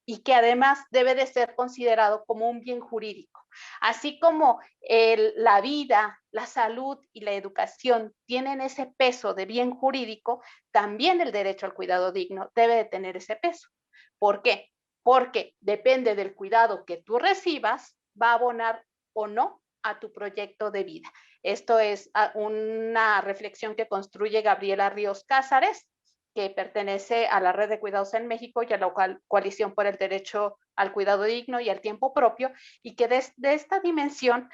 y que además debe de ser considerado como un bien jurídico. Así como la vida, la salud y la educación tienen ese peso de bien jurídico, también el derecho al cuidado digno debe de tener ese peso. ¿Por qué? Porque depende del cuidado que tú recibas, va a abonar o no a tu proyecto de vida. Esto es una reflexión que construye Gabriela Ríos Cázares, que pertenece a la Red de Cuidados en México y a la Coalición por el Derecho al Cuidado Digno y al Tiempo Propio, y que desde esta dimensión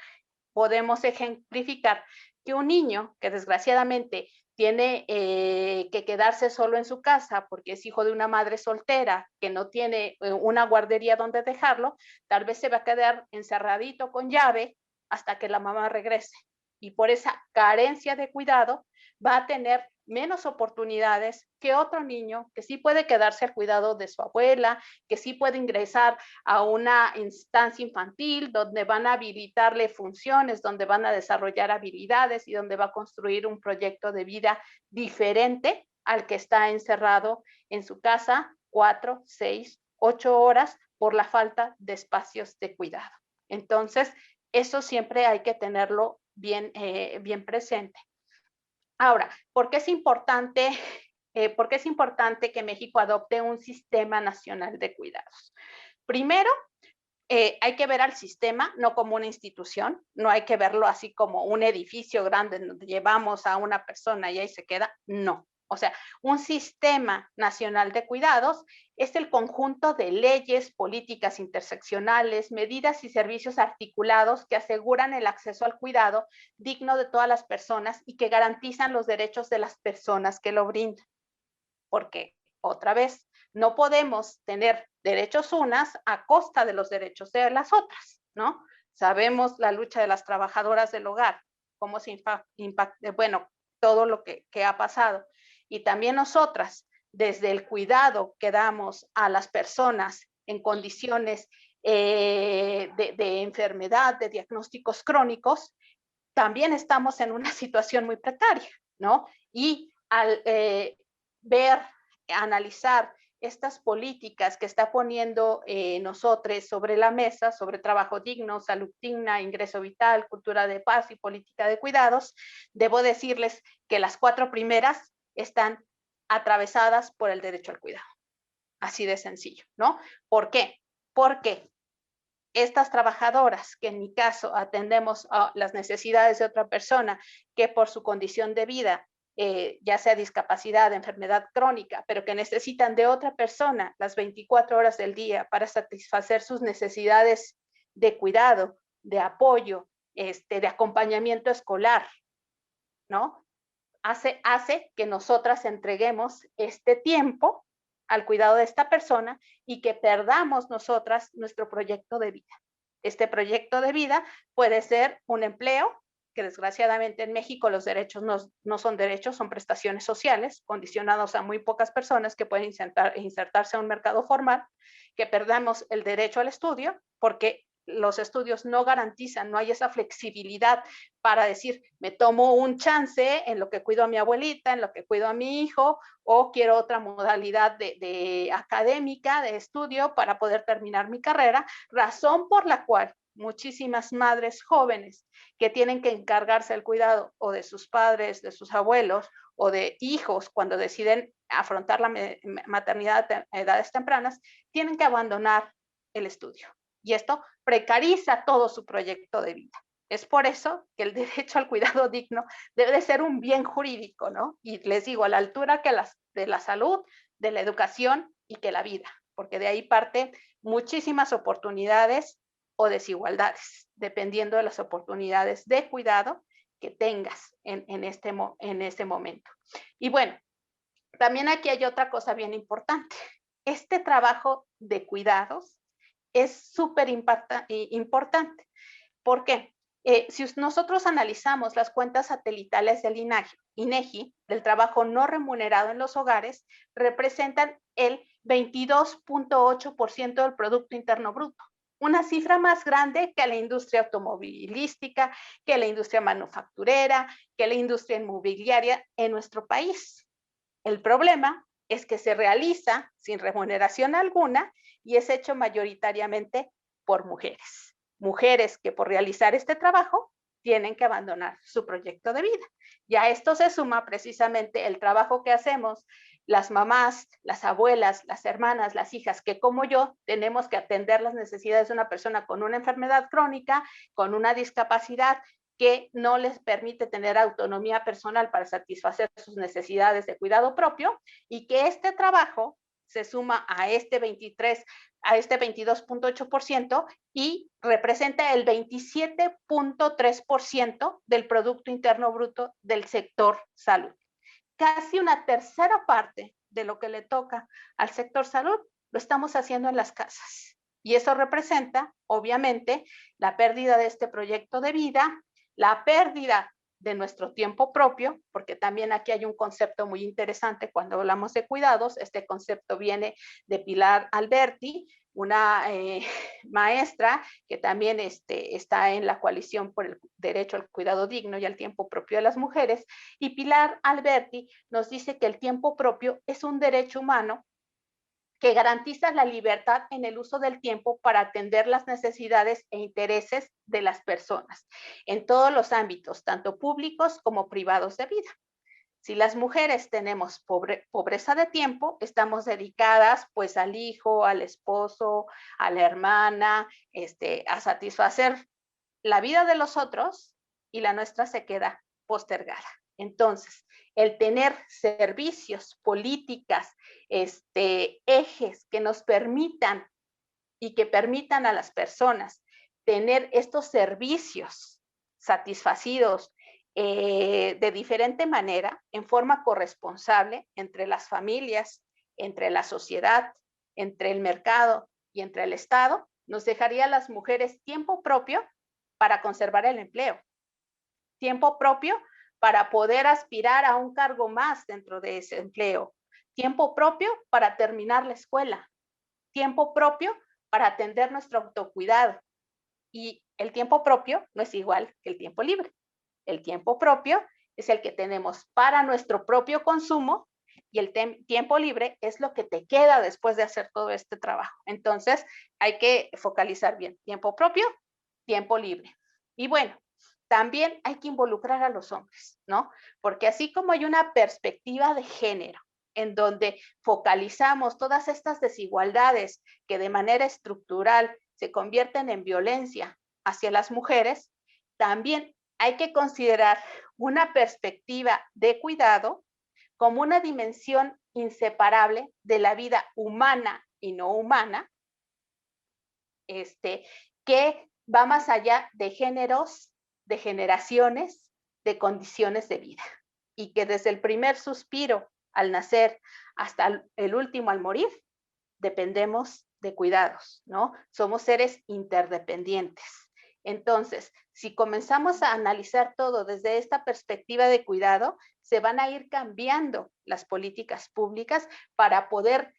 podemos ejemplificar que un niño que desgraciadamente tiene que quedarse solo en su casa porque es hijo de una madre soltera que no tiene una guardería donde dejarlo, tal vez se va a quedar encerradito con llave hasta que la mamá regrese. Y por esa carencia de cuidado va a tener menos oportunidades que otro niño que sí puede quedarse al cuidado de su abuela, que sí puede ingresar a una instancia infantil donde van a habilitarle funciones, donde van a desarrollar habilidades y donde va a construir un proyecto de vida diferente al que está encerrado en su casa 4, 6, 8 horas por la falta de espacios de cuidado. Entonces, eso siempre hay que tenerlo bien presente. Ahora, ¿por qué es importante que México adopte un sistema nacional de cuidados? Primero, hay que ver al sistema no como una institución, no hay que verlo así como un edificio grande donde llevamos a una persona y ahí se queda, no. O sea, un sistema nacional de cuidados es el conjunto de leyes, políticas interseccionales, medidas y servicios articulados que aseguran el acceso al cuidado digno de todas las personas y que garantizan los derechos de las personas que lo brindan. Porque, otra vez, no podemos tener derechos unas a costa de los derechos de las otras, ¿no? Sabemos la lucha de las trabajadoras del hogar, cómo se impacta, bueno, todo lo que ha pasado. Y también nosotras, desde el cuidado que damos a las personas en condiciones de enfermedad, de diagnósticos crónicos, también estamos en una situación muy precaria, ¿no? Y al ver, analizar estas políticas que está poniendo nosotros sobre la mesa, sobre trabajo digno, salud digna, ingreso vital, cultura de paz y política de cuidados, debo decirles que las 4 primeras están atravesadas por el derecho al cuidado. Así de sencillo, ¿no? ¿Por qué? Porque estas trabajadoras, que en mi caso atendemos a las necesidades de otra persona que por su condición de vida, ya sea discapacidad, enfermedad crónica, pero que necesitan de otra persona las 24 horas del día para satisfacer sus necesidades de cuidado, de apoyo, de acompañamiento escolar, ¿no? Hace que nosotras entreguemos este tiempo al cuidado de esta persona y que perdamos nosotras nuestro proyecto de vida. Este proyecto de vida puede ser un empleo que desgraciadamente en México los derechos no son derechos, son prestaciones sociales, condicionados a muy pocas personas que pueden insertarse a un mercado formal, que perdamos el derecho al estudio, porque los estudios no garantizan, no hay esa flexibilidad para decir, me tomo un chance en lo que cuido a mi abuelita, en lo que cuido a mi hijo, o quiero otra modalidad de académica, de estudio para poder terminar mi carrera, razón por la cual muchísimas madres jóvenes que tienen que encargarse del cuidado o de sus padres, de sus abuelos o de hijos cuando deciden afrontar la maternidad a edades tempranas, tienen que abandonar el estudio. Y esto precariza todo su proyecto de vida. Es por eso que el derecho al cuidado digno debe de ser un bien jurídico, ¿no? Y les digo, a la altura que de la salud, de la educación y que la vida, porque de ahí parten muchísimas oportunidades o desigualdades, dependiendo de las oportunidades de cuidado que tengas en este momento. Y bueno, también aquí hay otra cosa bien importante. Este trabajo de cuidados es súper importante. ¿Por qué? Si nosotros analizamos las cuentas satelitales del INEGI, del trabajo no remunerado en los hogares, representan el 22.8% del Producto Interno Bruto. Una cifra más grande que la industria automovilística, que la industria manufacturera, que la industria inmobiliaria en nuestro país. El problema es que se realiza sin remuneración alguna y es hecho mayoritariamente por mujeres. Mujeres que por realizar este trabajo tienen que abandonar su proyecto de vida. Y a esto se suma precisamente el trabajo que hacemos las mamás, las abuelas, las hermanas, las hijas, que como yo tenemos que atender las necesidades de una persona con una enfermedad crónica, con una discapacidad que no les permite tener autonomía personal para satisfacer sus necesidades de cuidado propio, y que este trabajo se suma a este 22.8% y representa el 27.3% del Producto Interno Bruto del sector salud. Casi una tercera parte de lo que le toca al sector salud lo estamos haciendo en las casas. Y eso representa, obviamente, la pérdida de este proyecto de vida, la pérdida de nuestro tiempo propio, porque también aquí hay un concepto muy interesante cuando hablamos de cuidados. Este concepto viene de Pilar Alberti, una maestra que también está en la coalición por el derecho al cuidado digno y al tiempo propio de las mujeres. Y Pilar Alberti nos dice que el tiempo propio es un derecho humano que garantiza la libertad en el uso del tiempo para atender las necesidades e intereses de las personas en todos los ámbitos, tanto públicos como privados de vida. Si las mujeres tenemos pobreza de tiempo, estamos dedicadas pues al hijo, al esposo, a la hermana, a satisfacer la vida de los otros, y la nuestra se queda postergada. Entonces, el tener servicios, políticas, ejes que nos permitan y que permitan a las personas tener estos servicios satisfacidos de diferente manera, en forma corresponsable entre las familias, entre la sociedad, entre el mercado y entre el Estado, nos dejaría a las mujeres tiempo propio para conservar el empleo, tiempo propio para poder aspirar a un cargo más dentro de ese empleo, tiempo propio para terminar la escuela, tiempo propio para atender nuestro autocuidado. Y el tiempo propio no es igual que el tiempo libre. El tiempo propio es el que tenemos para nuestro propio consumo, y el tiempo libre es lo que te queda después de hacer todo este trabajo. Entonces, hay que focalizar bien. Tiempo propio, tiempo libre. Y bueno, también hay que involucrar a los hombres, ¿no? Porque así como hay una perspectiva de género en donde focalizamos todas estas desigualdades que de manera estructural se convierten en violencia hacia las mujeres, también hay que considerar una perspectiva de cuidado como una dimensión inseparable de la vida humana y no humana, que va más allá de géneros, de generaciones, de condiciones de vida, y que desde el primer suspiro al nacer hasta el último al morir, dependemos de cuidados, ¿no? Somos seres interdependientes. Entonces, si comenzamos a analizar todo desde esta perspectiva de cuidado, se van a ir cambiando las políticas públicas para poder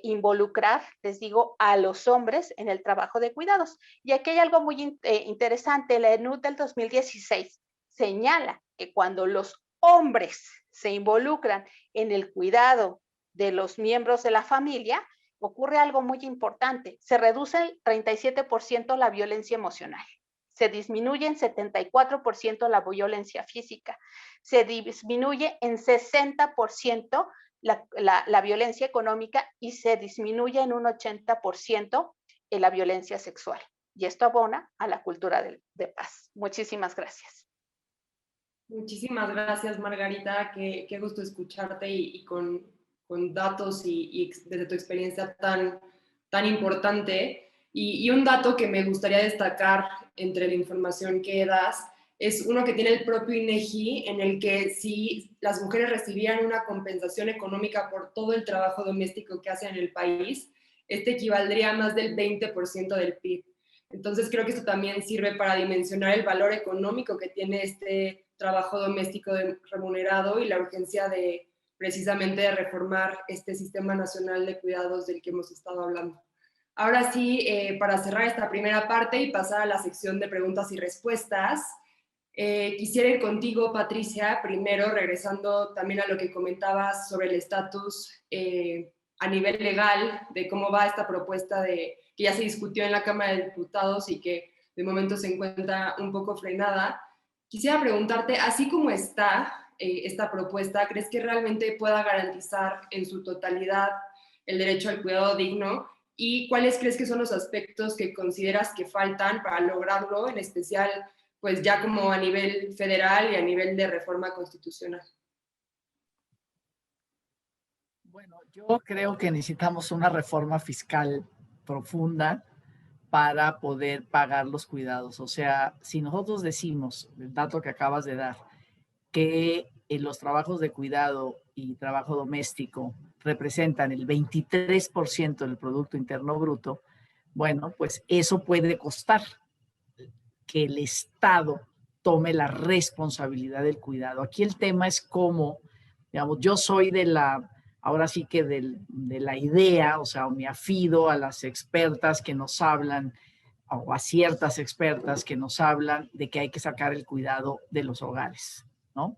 involucrar, les digo, a los hombres en el trabajo de cuidados. Y aquí hay algo muy interesante. La ENUD del 2016 señala que cuando los hombres se involucran en el cuidado de los miembros de la familia, ocurre algo muy importante. Se reduce el 37% la violencia emocional. Se disminuye en 74% la violencia física. Se disminuye en 60% la violencia económica y se disminuye en un 80% la violencia sexual. Y esto abona a la cultura de paz. Muchísimas gracias. Muchísimas gracias, Margarita. Qué gusto escucharte y con datos y desde tu experiencia tan importante. Y un dato que me gustaría destacar entre la información que das es uno que tiene el propio INEGI, en el que si las mujeres recibieran una compensación económica por todo el trabajo doméstico que hacen en el país, este equivaldría a más del 20% del PIB. Entonces creo que esto también sirve para dimensionar el valor económico que tiene este trabajo doméstico remunerado y la urgencia de precisamente de reformar este Sistema Nacional de Cuidados del que hemos estado hablando. Ahora sí, para cerrar esta primera parte y pasar a la sección de preguntas y respuestas, quisiera ir contigo, Patricia, primero regresando también a lo que comentabas sobre el estatus a nivel legal de cómo va esta propuesta que ya se discutió en la Cámara de Diputados y que de momento se encuentra un poco frenada. Quisiera preguntarte, así como está esta propuesta, ¿crees que realmente pueda garantizar en su totalidad el derecho al cuidado digno? ¿Y cuáles crees que son los aspectos que consideras que faltan para lograrlo, en especial pues ya como a nivel federal y a nivel de reforma constitucional? Bueno, yo creo que necesitamos una reforma fiscal profunda para poder pagar los cuidados. O sea, si nosotros decimos, el dato que acabas de dar, que los trabajos de cuidado y trabajo doméstico representan el 23% del Producto Interno Bruto, bueno, pues eso puede costar que el Estado tome la responsabilidad del cuidado. Aquí el tema es cómo, digamos, yo soy ahora sí que de la idea, o sea, me afido a las expertas que nos hablan, o a ciertas expertas que nos hablan de que hay que sacar el cuidado de los hogares, ¿no?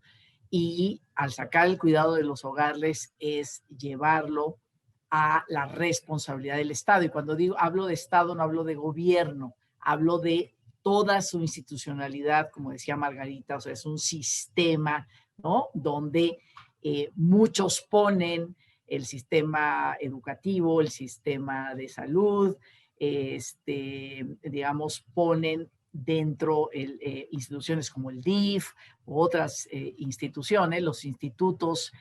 Y al sacar el cuidado de los hogares es llevarlo a la responsabilidad del Estado. Y cuando hablo de Estado, no hablo de gobierno, hablo de toda su institucionalidad, como decía Margarita, o sea, es un sistema, ¿no? Donde muchos ponen el sistema educativo, el sistema de salud, digamos, ponen dentro instituciones como el DIF u otras instituciones, los institutos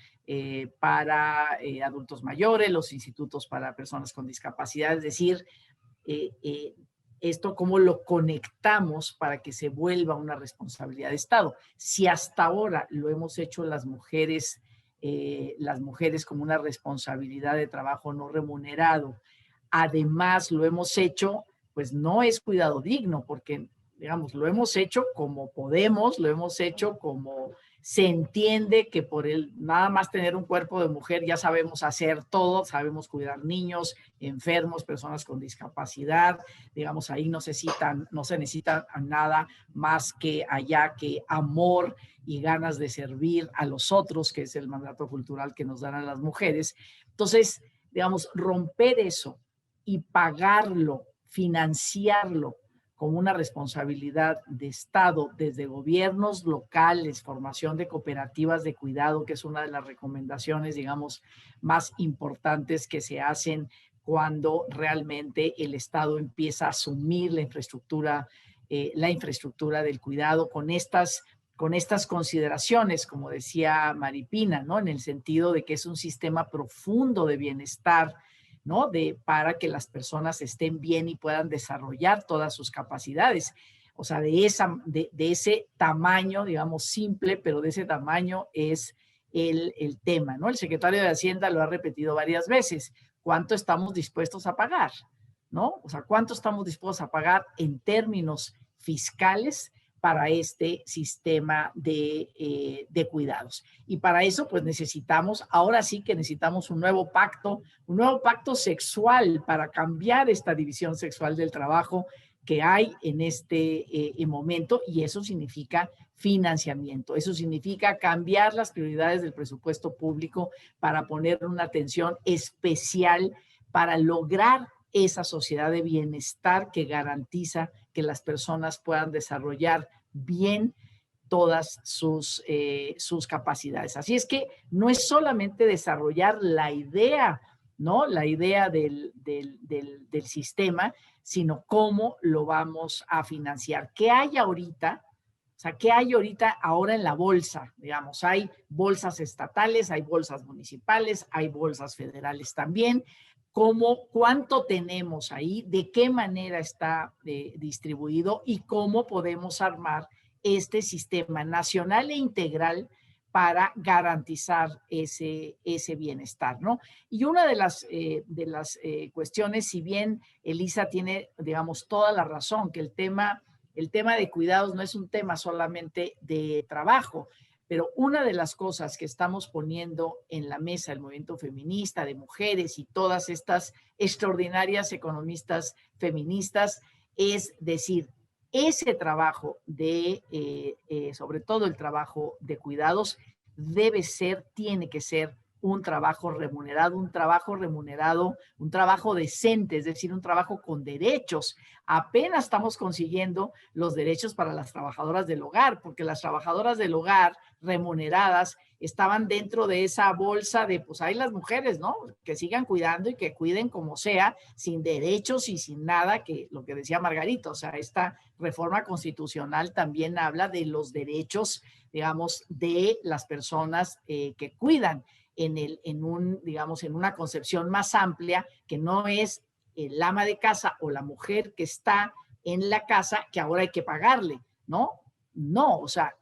para adultos mayores, los institutos para personas con discapacidad, es decir, esto cómo lo conectamos para que se vuelva una responsabilidad de Estado. Si hasta ahora lo hemos hecho las mujeres como una responsabilidad de trabajo no remunerado, además lo hemos hecho, pues no es cuidado digno, porque, digamos, lo hemos hecho como podemos, lo hemos hecho como se entiende que por nada más tener un cuerpo de mujer ya sabemos hacer todo, sabemos cuidar niños, enfermos, personas con discapacidad, digamos, ahí no se necesita nada más que allá que amor y ganas de servir a los otros, que es el mandato cultural que nos dan a las mujeres. Entonces, digamos, romper eso y pagarlo, financiarlo como una responsabilidad de Estado desde gobiernos locales, formación de cooperativas de cuidado, que es una de las recomendaciones, digamos, más importantes que se hacen cuando realmente el Estado empieza a asumir la infraestructura del cuidado con estas consideraciones, como decía Maripina, ¿no? En el sentido de que es un sistema profundo de bienestar, ¿no? Para que las personas estén bien y puedan desarrollar todas sus capacidades. O sea, de ese tamaño, digamos, simple, pero de ese tamaño es el tema, ¿no? El secretario de Hacienda lo ha repetido varias veces. ¿Cuánto estamos dispuestos a pagar? ¿No? O sea, ¿cuánto estamos dispuestos a pagar en términos fiscales para este sistema de cuidados. Y para eso, pues necesitamos, ahora sí que necesitamos un nuevo pacto sexual para cambiar esta división sexual del trabajo que hay en este momento, y eso significa financiamiento. Eso significa cambiar las prioridades del presupuesto público para poner una atención especial para lograr esa sociedad de bienestar que garantiza que las personas puedan desarrollar bien todas sus capacidades. Así es que no es solamente desarrollar la idea, ¿no? La idea del sistema, sino cómo lo vamos a financiar. ¿Qué hay ahorita? O sea, ¿qué hay ahora en la bolsa? Digamos, hay bolsas estatales, hay bolsas municipales, hay bolsas federales también. ¿Cuánto tenemos ahí? ¿De qué manera está distribuido? ¿Y cómo podemos armar este sistema nacional e integral para garantizar ese bienestar, ¿no? Y una de las cuestiones, si bien Elisa tiene, digamos, toda la razón, que el tema de cuidados no es un tema solamente de trabajo, pero una de las cosas que estamos poniendo en la mesa el movimiento feminista, de mujeres y todas estas extraordinarias economistas feministas, es decir, ese trabajo sobre todo el trabajo de cuidados, tiene que ser un trabajo remunerado, un trabajo decente, es decir, un trabajo con derechos. Apenas estamos consiguiendo los derechos para las trabajadoras del hogar, porque las trabajadoras del hogar remuneradas estaban dentro de esa bolsa de, pues ahí las mujeres, ¿no? Que sigan cuidando y que cuiden como sea, sin derechos y sin nada, que lo que decía Margarita, o sea, esta reforma constitucional también habla de los derechos, digamos, de las personas que cuidan en una concepción más amplia, que no es el ama de casa o la mujer que está en la casa que ahora hay que pagarle, ¿no? No, o sea,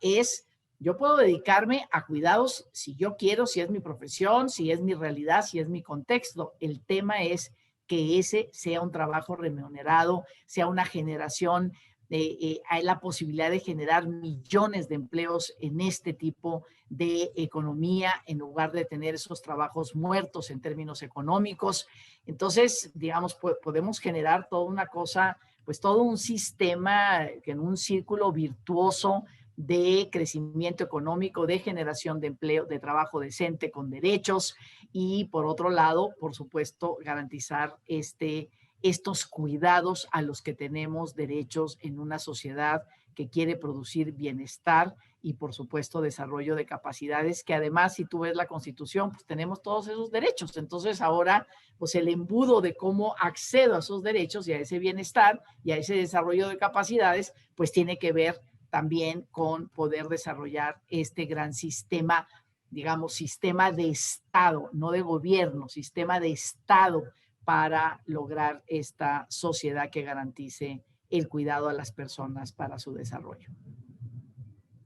yo puedo dedicarme a cuidados si yo quiero, si es mi profesión, si es mi realidad, si es mi contexto. El tema es que ese sea un trabajo remunerado, sea una generación, hay la posibilidad de generar millones de empleos en este tipo de economía en lugar de tener esos trabajos muertos en términos económicos. Entonces, digamos, podemos generar toda una cosa, pues todo un sistema en un círculo virtuoso de crecimiento económico, de generación de empleo, de trabajo decente con derechos y, por otro lado, por supuesto, garantizar estos cuidados a los que tenemos derechos en una sociedad que quiere producir bienestar y, por supuesto, desarrollo de capacidades, que además, si tú ves la Constitución, pues tenemos todos esos derechos. Entonces, ahora, pues el embudo de cómo accedo a esos derechos y a ese bienestar y a ese desarrollo de capacidades, pues tiene que ver también con poder desarrollar este gran sistema, digamos, sistema de Estado, no de gobierno, sistema de Estado para lograr esta sociedad que garantice el cuidado a las personas para su desarrollo.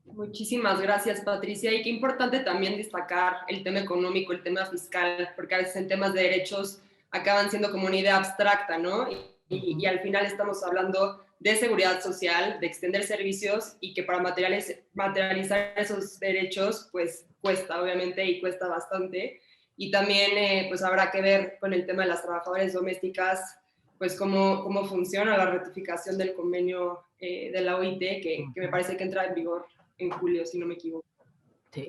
Muchísimas gracias, Patricia. Y qué importante también destacar el tema económico, el tema fiscal, porque a veces en temas de derechos acaban siendo como una idea abstracta, ¿no? Y al final estamos hablando de seguridad social, de extender servicios y que para materializar esos derechos, pues cuesta, obviamente, y cuesta bastante. Y también pues habrá que ver con el tema de las trabajadoras domésticas, pues cómo funciona la ratificación del convenio de la OIT, que me parece que entra en vigor en julio, si no me equivoco. Sí.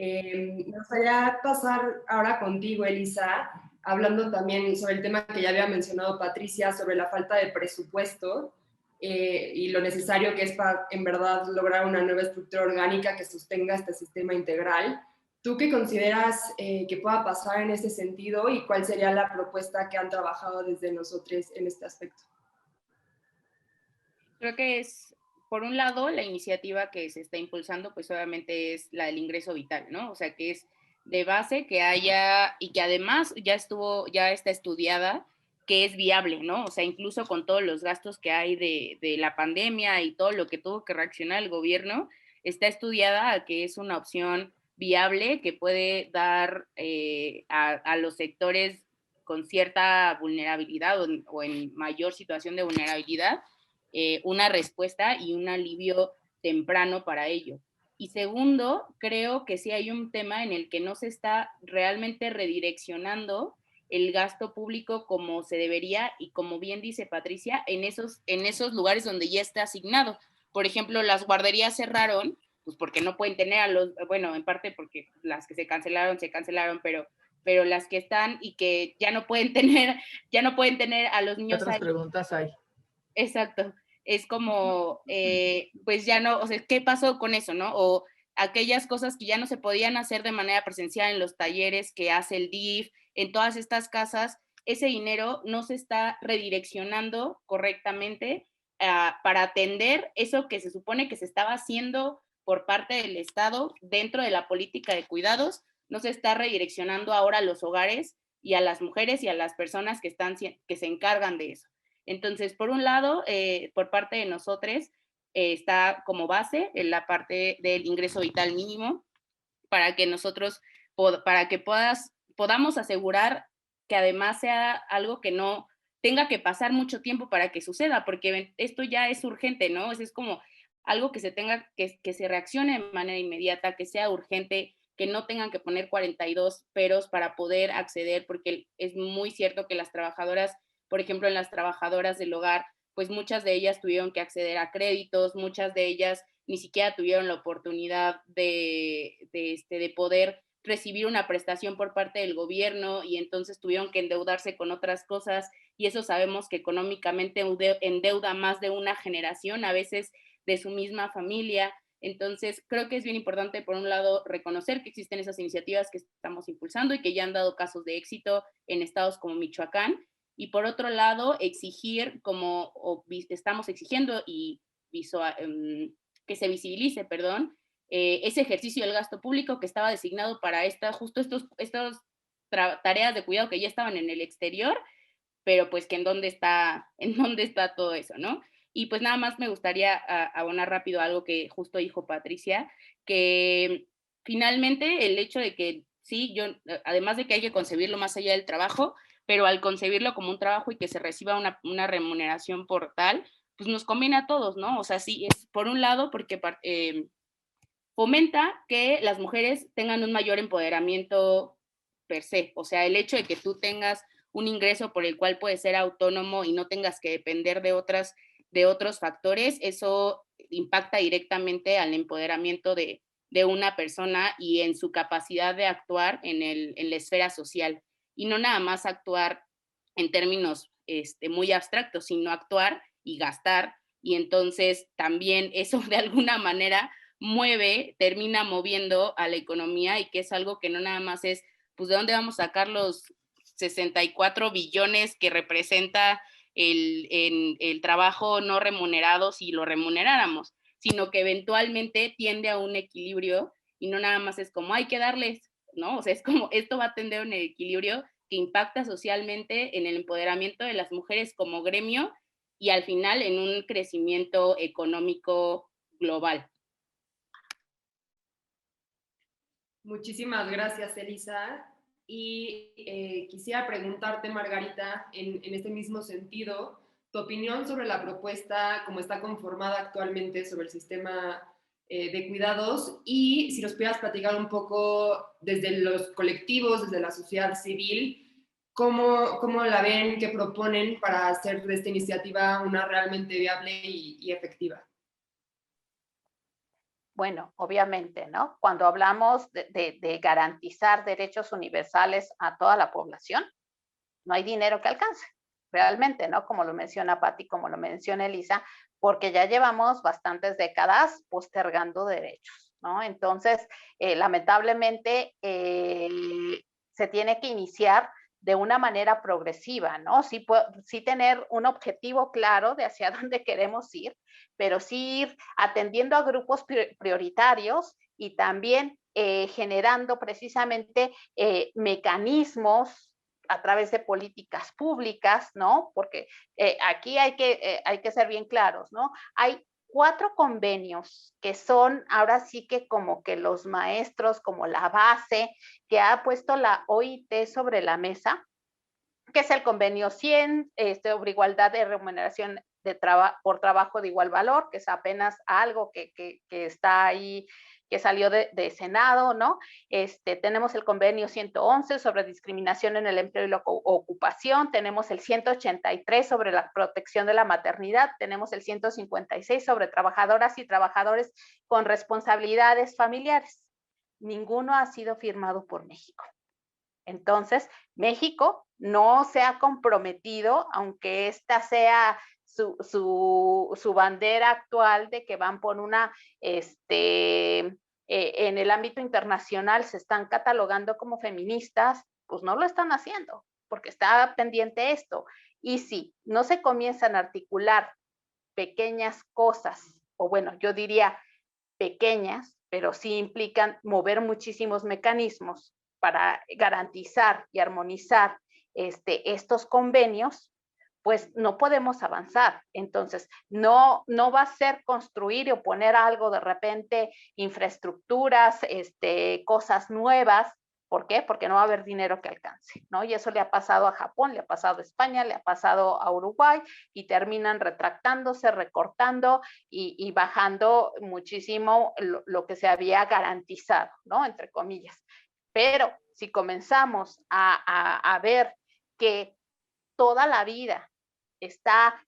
Me gustaría pasar ahora contigo, Elisa, hablando también sobre el tema que ya había mencionado Patricia, sobre la falta de presupuesto y lo necesario que es para, en verdad, lograr una nueva estructura orgánica que sostenga este sistema integral. ¿Tú qué consideras que pueda pasar en este sentido y cuál sería la propuesta que han trabajado desde nosotros en este aspecto? Creo que es, por un lado, la iniciativa que se está impulsando, pues obviamente es la del ingreso vital, ¿no? O sea, que es de base que haya, y que además ya está estudiada, que es viable, ¿no? O sea, incluso con todos los gastos que hay de la pandemia y todo lo que tuvo que reaccionar el gobierno, está estudiada a que es una opción viable que puede dar a los sectores con cierta vulnerabilidad o en mayor situación de vulnerabilidad, una respuesta y un alivio temprano para ello. Y segundo, creo que sí hay un tema en el que no se está realmente redireccionando el gasto público como se debería y como bien dice Patricia, en esos lugares donde ya está asignado. Por ejemplo, las guarderías cerraron, pues porque no pueden tener a los, bueno, en parte porque las que se cancelaron, pero las que están y que ya no pueden tener a los niños ¿Qué otras ahí. preguntas hay? Exacto, es como, pues ya no, o sea, ¿qué pasó con eso, no? O aquellas cosas que ya no se podían hacer de manera presencial en los talleres que hace el DIF, en todas estas casas, ese dinero no se está redireccionando correctamente para atender eso que se supone que se estaba haciendo por parte del Estado dentro de la política de cuidados, no se está redireccionando ahora a los hogares y a las mujeres y a las personas que se encargan de eso. Entonces, por un lado, por parte de nosotros, está como base en la parte del ingreso vital mínimo para que nosotros, para que podamos asegurar que además sea algo que no tenga que pasar mucho tiempo para que suceda, porque esto ya es urgente, ¿no? Es como algo que se tenga, que se reaccione de manera inmediata, que sea urgente, que no tengan que poner 42 peros para poder acceder, porque es muy cierto que las trabajadoras, por ejemplo, en las trabajadoras del hogar, pues muchas de ellas tuvieron que acceder a créditos, muchas de ellas ni siquiera tuvieron la oportunidad de poder recibir una prestación por parte del gobierno y entonces tuvieron que endeudarse con otras cosas y eso sabemos que económicamente endeuda más de una generación, a veces de su misma familia. Entonces, creo que es bien importante, por un lado, reconocer que existen esas iniciativas que estamos impulsando y que ya han dado casos de éxito en estados como Michoacán, y por otro lado, exigir, estamos exigiendo y que se visibilice, ese ejercicio del gasto público que estaba designado para justo estas tareas de cuidado que ya estaban en el exterior, pero pues que en dónde está todo eso, ¿no? Y pues nada más me gustaría abonar rápido algo que justo dijo Patricia, que finalmente el hecho de que sí, además de que hay que concebirlo más allá del trabajo, pero al concebirlo como un trabajo y que se reciba una remuneración por tal, pues nos conviene a todos, ¿no? O sea, sí, es por un lado porque fomenta que las mujeres tengan un mayor empoderamiento per se, o sea, el hecho de que tú tengas un ingreso por el cual puedes ser autónomo y no tengas que depender de otros factores, eso impacta directamente al empoderamiento de una persona y en su capacidad de actuar en la esfera social. Y no nada más actuar en términos muy abstractos, sino actuar y gastar. Y entonces también eso de alguna manera termina moviendo a la economía y que es algo que no nada más es, pues, ¿de dónde vamos a sacar los 64 billones que representa el trabajo no remunerado si lo remuneráramos? Sino que eventualmente tiende a un equilibrio y no nada más es como hay que darles, ¿no? O sea, es como esto va a tender a un equilibrio que impacta socialmente en el empoderamiento de las mujeres como gremio y al final en un crecimiento económico global. Muchísimas gracias, Elisa. Y quisiera preguntarte, Margarita, en este mismo sentido, tu opinión sobre la propuesta, cómo está conformada actualmente sobre el sistema de cuidados y si nos pudieras platicar un poco desde los colectivos, desde la sociedad civil, cómo la ven, qué proponen para hacer de esta iniciativa una realmente viable y efectiva. Bueno, obviamente, ¿no? Cuando hablamos de garantizar derechos universales a toda la población, no hay dinero que alcance, realmente, ¿no? Como lo menciona Patti, como lo menciona Elisa, porque ya llevamos bastantes décadas postergando derechos, ¿no? Entonces, lamentablemente, se tiene que iniciar de una manera progresiva, ¿no? Sí tener un objetivo claro de hacia dónde queremos ir, pero sí ir atendiendo a grupos prioritarios y también generando precisamente mecanismos a través de políticas públicas, ¿no? Porque aquí hay que ser bien claros, ¿no? Hay 4 convenios que son ahora sí que como que los maestros, como la base que ha puesto la OIT sobre la mesa, que es el convenio 100 sobre igualdad de remuneración por trabajo de igual valor, que es apenas algo que está ahí, que salió de Senado, ¿no? Tenemos el convenio 111 sobre discriminación en el empleo y la ocupación, tenemos el 183 sobre la protección de la maternidad, tenemos el 156 sobre trabajadoras y trabajadores con responsabilidades familiares. Ninguno ha sido firmado por México. Entonces, México no se ha comprometido, aunque esta sea su bandera actual de que van por una, en el ámbito internacional se están catalogando como feministas, pues no lo están haciendo, porque está pendiente esto. Y si no se comienzan a articular pequeñas cosas, o bueno, yo diría pequeñas, pero sí implican mover muchísimos mecanismos para garantizar y armonizar estos convenios, pues no podemos avanzar. Entonces, no va a ser construir o poner algo de repente, infraestructuras, cosas nuevas. ¿Por qué? Porque no va a haber dinero que alcance, ¿no? Y eso le ha pasado a Japón, le ha pasado a España, le ha pasado a Uruguay, y terminan retractándose, recortando y bajando muchísimo lo que se había garantizado, ¿no? Entre comillas. Pero si comenzamos a ver que toda la vida está,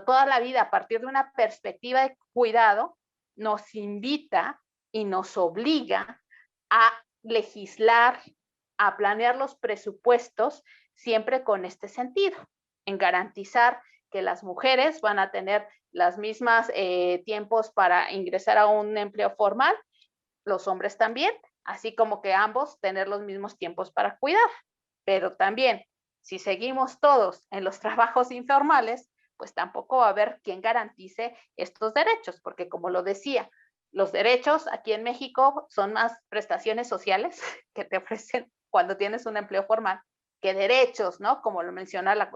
toda la vida a partir de una perspectiva de cuidado, nos invita y nos obliga a legislar, a planear los presupuestos siempre con este sentido, en garantizar que las mujeres van a tener las mismas tiempos para ingresar a un empleo formal, los hombres también, así como que ambos tener los mismos tiempos para cuidar. Pero también, si seguimos todos en los trabajos informales, pues tampoco va a haber quien garantice estos derechos, porque como lo decía, los derechos aquí en México son más prestaciones sociales que te ofrecen cuando tienes un empleo formal que derechos, ¿no? Como lo menciona la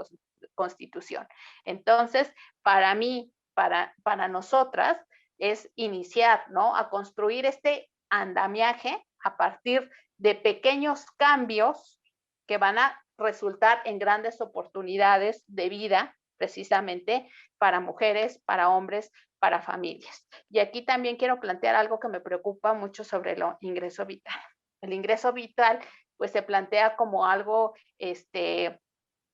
Constitución. Entonces, para mí, para nosotras, es iniciar, ¿no? A construir este andamiaje a partir de pequeños cambios que van a resultar en grandes oportunidades de vida, precisamente para mujeres, para hombres, para familias. Y aquí también quiero plantear algo que me preocupa mucho sobre el ingreso vital. El ingreso vital, pues se plantea como algo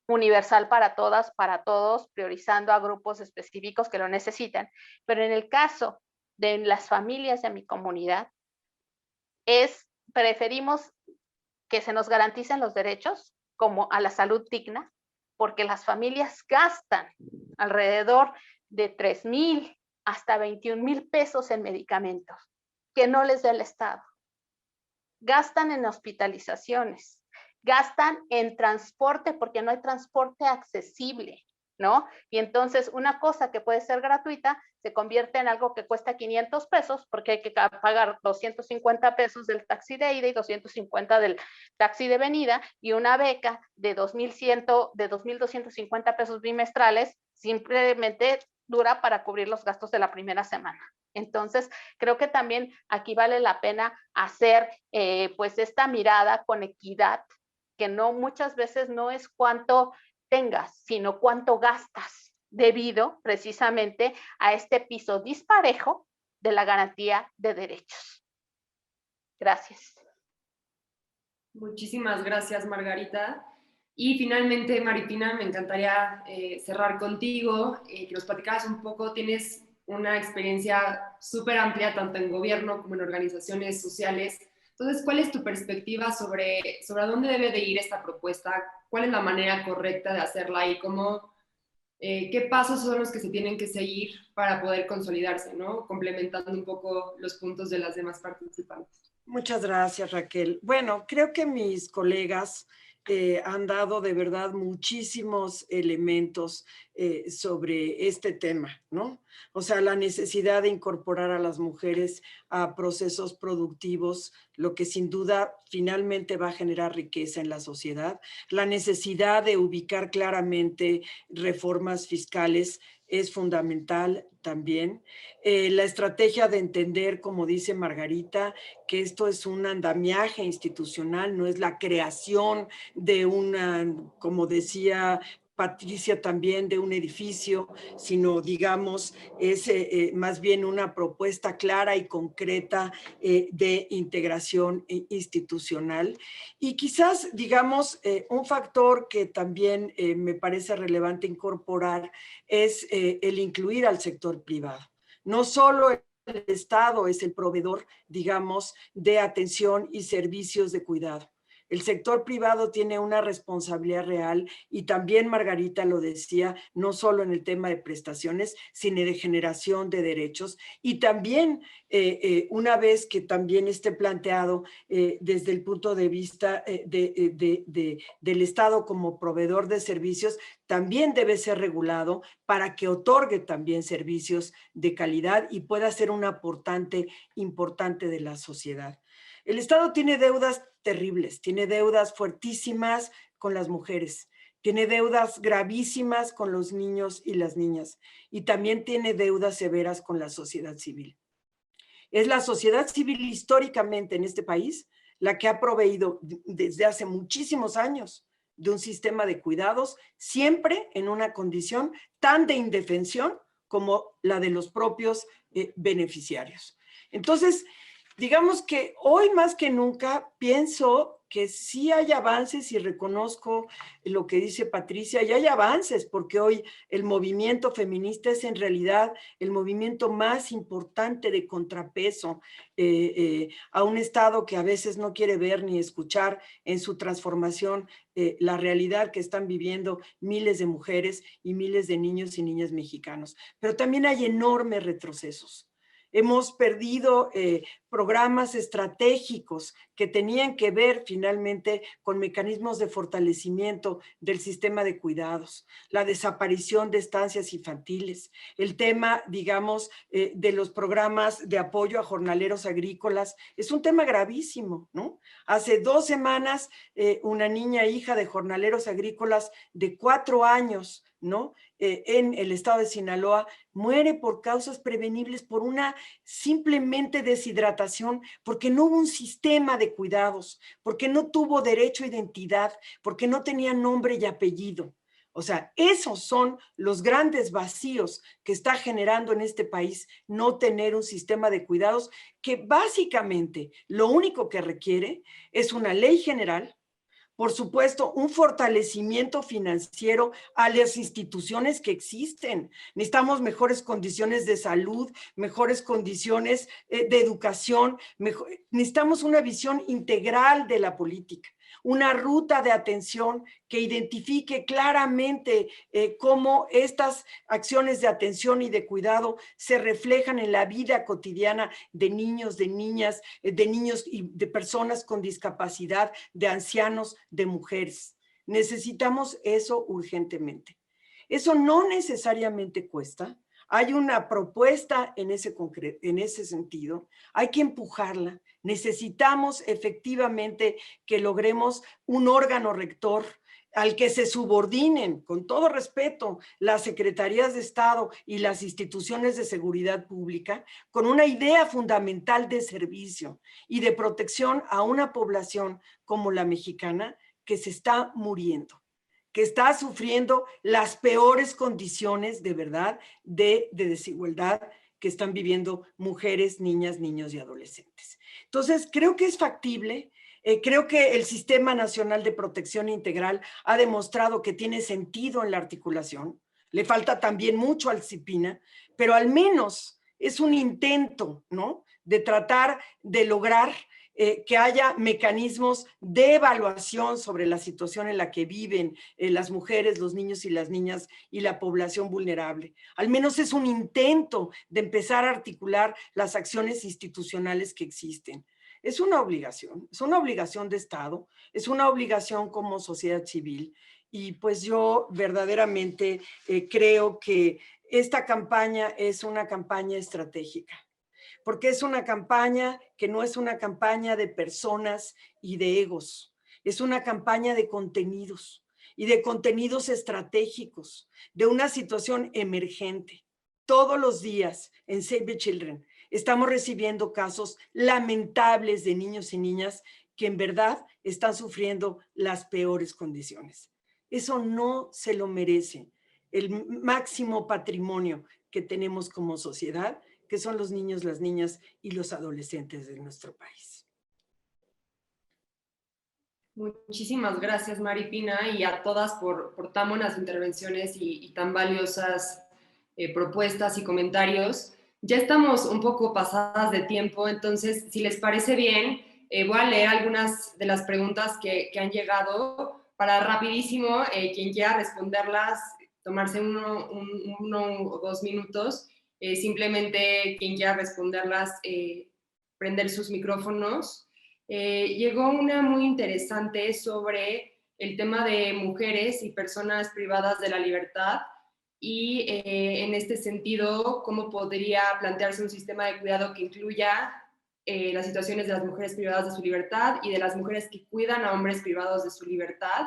universal para todas, para todos, priorizando a grupos específicos que lo necesitan. Pero en el caso de las familias de mi comunidad, preferimos que se nos garanticen los derechos, como a la salud digna, porque las familias gastan alrededor de 3,000 hasta 21,000 pesos en medicamentos que no les da el Estado. Gastan en hospitalizaciones, gastan en transporte porque no hay transporte accesible, ¿no? Y entonces una cosa que puede ser gratuita se convierte en algo que cuesta 500 pesos porque hay que pagar 250 pesos del taxi de ida y 250 del taxi de venida, y una beca de 2,250 pesos bimestrales simplemente dura para cubrir los gastos de la primera semana. Entonces, creo que también aquí vale la pena hacer pues esta mirada con equidad, que no muchas veces no es cuánto tengas, sino cuánto gastas, debido precisamente a este piso disparejo de la garantía de derechos. Gracias. Muchísimas gracias, Margarita. Y finalmente, Maritina, me encantaría cerrar contigo, que nos platicaras un poco. Tienes una experiencia súper amplia, tanto en gobierno como en organizaciones sociales. Entonces, ¿cuál es tu perspectiva sobre a dónde debe de ir esta propuesta? ¿Cuál es la manera correcta de hacerla y qué pasos son los que se tienen que seguir para poder consolidarse, ¿no? Complementando un poco los puntos de las demás participantes. Muchas gracias, Raquel. Bueno, creo que mis colegas han dado de verdad muchísimos elementos sobre este tema, ¿no? O sea, la necesidad de incorporar a las mujeres a procesos productivos, lo que sin duda finalmente va a generar riqueza en la sociedad, la necesidad de ubicar claramente reformas fiscales es fundamental también. La estrategia de entender, como dice Margarita, que esto es un andamiaje institucional, no es la creación de una, como decía Patricia también, de un edificio, sino, digamos, es más bien una propuesta clara y concreta de integración institucional. Y quizás, digamos, un factor que también me parece relevante incorporar es el incluir al sector privado. No solo el Estado es el proveedor, digamos, de atención y servicios de cuidado. El sector privado tiene una responsabilidad real y también Margarita lo decía, no solo en el tema de prestaciones, sino de generación de derechos. Y también, una vez que también esté planteado desde el punto de vista del Estado como proveedor de servicios, también debe ser regulado para que otorgue también servicios de calidad y pueda ser un aportante importante de la sociedad. El Estado tiene deudas terribles, tiene deudas fuertísimas con las mujeres, tiene deudas gravísimas con los niños y las niñas y también tiene deudas severas con la sociedad civil. Es la sociedad civil históricamente en este país la que ha proveído desde hace muchísimos años de un sistema de cuidados, siempre en una condición tan de indefensión como la de los propios beneficiarios. Entonces, digamos que hoy más que nunca pienso que sí hay avances y reconozco lo que dice Patricia, y hay avances porque hoy el movimiento feminista es en realidad el movimiento más importante de contrapeso a un Estado que a veces no quiere ver ni escuchar en su transformación la realidad que están viviendo miles de mujeres y miles de niños y niñas mexicanos. Pero también hay enormes retrocesos. Hemos perdido programas estratégicos que tenían que ver finalmente con mecanismos de fortalecimiento del sistema de cuidados, la desaparición de estancias infantiles, el tema, digamos, de los programas de apoyo a jornaleros agrícolas, es un tema gravísimo, ¿no? Hace 2 semanas, una niña hija de jornaleros agrícolas de 4 años, ¿no? En el estado de Sinaloa, muere por causas prevenibles, por una simplemente deshidratación, porque no hubo un sistema de cuidados, porque no tuvo derecho a identidad, porque no tenía nombre y apellido. O sea, esos son los grandes vacíos que está generando en este país no tener un sistema de cuidados que básicamente lo único que requiere es una ley general, por supuesto, un fortalecimiento financiero a las instituciones que existen. Necesitamos mejores condiciones de salud, mejores condiciones de educación, necesitamos una visión integral de la política, una ruta de atención que identifique claramente cómo estas acciones de atención y de cuidado se reflejan en la vida cotidiana de niños, de niñas, de niños y de personas con discapacidad, de ancianos, de mujeres. Necesitamos eso urgentemente. Eso no necesariamente cuesta. Hay una propuesta en ese sentido. Hay que empujarla. Necesitamos efectivamente que logremos un órgano rector al que se subordinen, con todo respeto, las secretarías de Estado y las instituciones de seguridad pública, con una idea fundamental de servicio y de protección a una población como la mexicana que se está muriendo, que está sufriendo las peores condiciones de verdad de desigualdad que están viviendo mujeres, niñas, niños y adolescentes. Entonces, creo que es factible. Creo que el Sistema Nacional de Protección Integral ha demostrado que tiene sentido en la articulación. Le falta también mucho al CIPINA, pero al menos es un intento, ¿no?, de tratar de lograr que haya mecanismos de evaluación sobre la situación en la que viven las mujeres, los niños y las niñas y la población vulnerable. Al menos es un intento de empezar a articular las acciones institucionales que existen. Es una obligación de Estado, es una obligación como sociedad civil y pues yo verdaderamente creo que esta campaña es una campaña estratégica, porque es una campaña que no es una campaña de personas y de egos, es una campaña de contenidos y de contenidos estratégicos, de una situación emergente. Todos los días en Save the Children estamos recibiendo casos lamentables de niños y niñas que en verdad están sufriendo las peores condiciones. Eso no se lo merece el máximo patrimonio que tenemos como sociedad, que son los niños, las niñas y los adolescentes de nuestro país. Muchísimas gracias, Mari Pina, y a todas por tan buenas intervenciones y tan valiosas propuestas y comentarios. Ya estamos un poco pasadas de tiempo, entonces, si les parece bien, voy a leer algunas de las preguntas que han llegado para rapidísimo, quien quiera responderlas, tomarse uno o 2 minutos, simplemente quien quiera responderlas, prender sus micrófonos. Llegó una muy interesante sobre el tema de mujeres y personas privadas de la libertad y en este sentido, cómo podría plantearse un sistema de cuidado que incluya las situaciones de las mujeres privadas de su libertad y de las mujeres que cuidan a hombres privados de su libertad.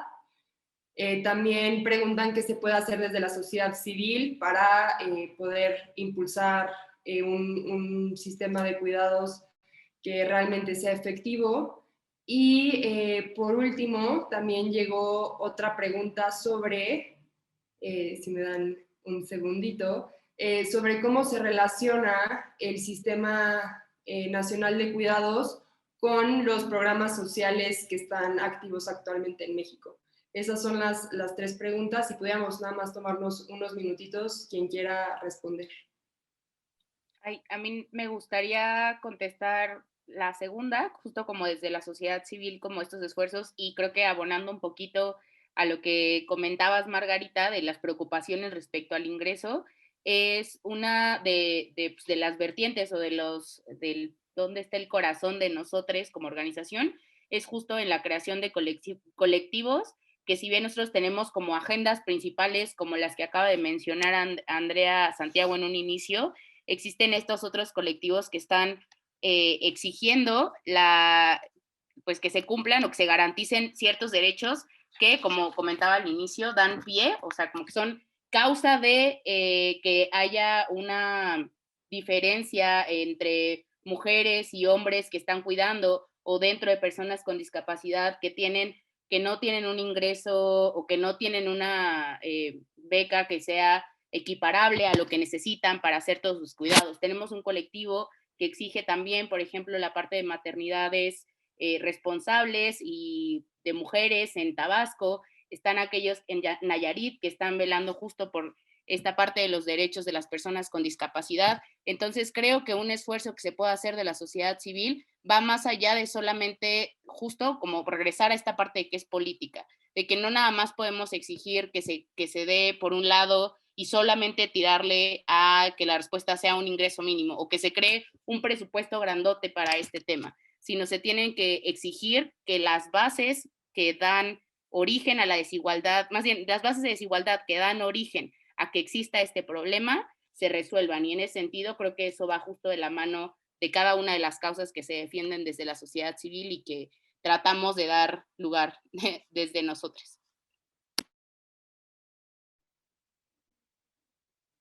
También preguntan qué se puede hacer desde la sociedad civil para poder impulsar un sistema de cuidados que realmente sea efectivo. Y por último, también llegó otra pregunta sobre, si me dan un segundito, sobre cómo se relaciona el Sistema Nacional de Cuidados con los programas sociales que están activos actualmente en México. Esas son las 3 preguntas. Si pudiéramos nada más tomarnos unos minutitos, quien quiera responder. Ay, a mí me gustaría contestar la segunda, justo como desde la sociedad civil, como estos esfuerzos, y creo que abonando un poquito a lo que comentabas, Margarita, de las preocupaciones respecto al ingreso, es una de las vertientes o del dónde está el corazón de nosotros como organización, es justo en la creación de colectivos, que si bien nosotros tenemos como agendas principales, como las que acaba de mencionar Andrea Santiago en un inicio, existen estos otros colectivos que están exigiendo pues que se cumplan o que se garanticen ciertos derechos que, como comentaba al inicio, dan pie, o sea, como que son causa de que haya una diferencia entre mujeres y hombres que están cuidando o dentro de personas con discapacidad que no tienen un ingreso o que no tienen una beca que sea equiparable a lo que necesitan para hacer todos sus cuidados. Tenemos un colectivo que exige también, por ejemplo, la parte de maternidades responsables y de mujeres en Tabasco. Están aquellos en Nayarit que están velando justo por esta parte de los derechos de las personas con discapacidad. Entonces creo que un esfuerzo que se puede hacer de la sociedad civil va más allá de solamente justo como regresar a esta parte de que es política, de que no nada más podemos exigir que se dé por un lado y solamente tirarle a que la respuesta sea un ingreso mínimo o que se cree un presupuesto grandote para este tema, sino se tienen que exigir que las bases que dan origen a la desigualdad, más bien las bases de desigualdad que dan origen a que exista este problema, se resuelvan. Y en ese sentido creo que eso va justo de la mano de cada una de las causas que se defienden desde la sociedad civil y que tratamos de dar lugar desde nosotros.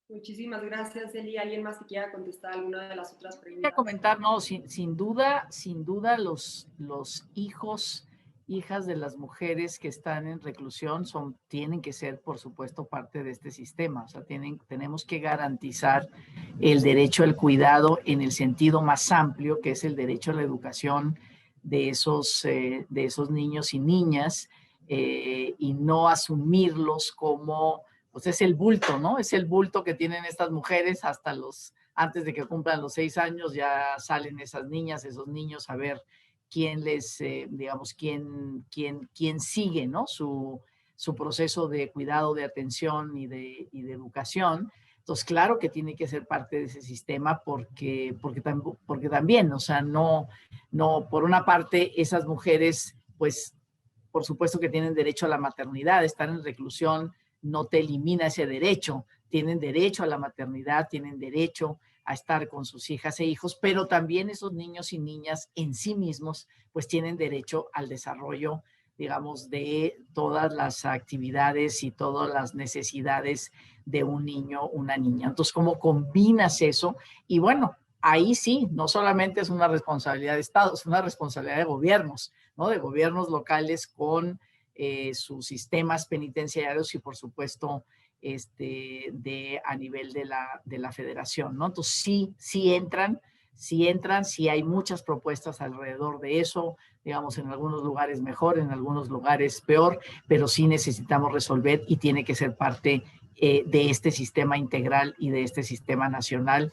Muchísimas gracias, Eli. ¿Alguien más que quiera contestar alguna de las otras preguntas? Quería comentar, no, sin duda, los hijos, hijas de las mujeres que están en reclusión tienen que ser, por supuesto, parte de este sistema. O sea, tenemos que garantizar el derecho al cuidado en el sentido más amplio, que es el derecho a la educación de esos niños y niñas, y no asumirlos como, pues es el bulto, ¿no? Es el bulto que tienen estas mujeres antes de que cumplan los 6 años, ya salen esas niñas, esos niños a ver quién les, digamos, quién sigue, ¿no? Su proceso de cuidado, de atención y de educación. Entonces, claro que tiene que ser parte de ese sistema porque también, o sea, no, por una parte, esas mujeres, pues, por supuesto que tienen derecho a la maternidad. Estar en reclusión no te elimina ese derecho. Tienen derecho a la maternidad, tienen derecho a estar con sus hijas e hijos, pero también esos niños y niñas en sí mismos, pues tienen derecho al desarrollo, digamos, de todas las actividades y todas las necesidades de un niño, una niña. Entonces, ¿cómo combinas eso? Y bueno, ahí sí, no solamente es una responsabilidad de Estado, es una responsabilidad de gobiernos, ¿no? De gobiernos locales con sus sistemas penitenciarios y por supuesto a nivel de la federación, ¿no? Entonces sí entran, sí hay muchas propuestas alrededor de eso, digamos, en algunos lugares mejor, en algunos lugares peor, pero sí necesitamos resolver y tiene que ser parte de este sistema integral y de este sistema nacional.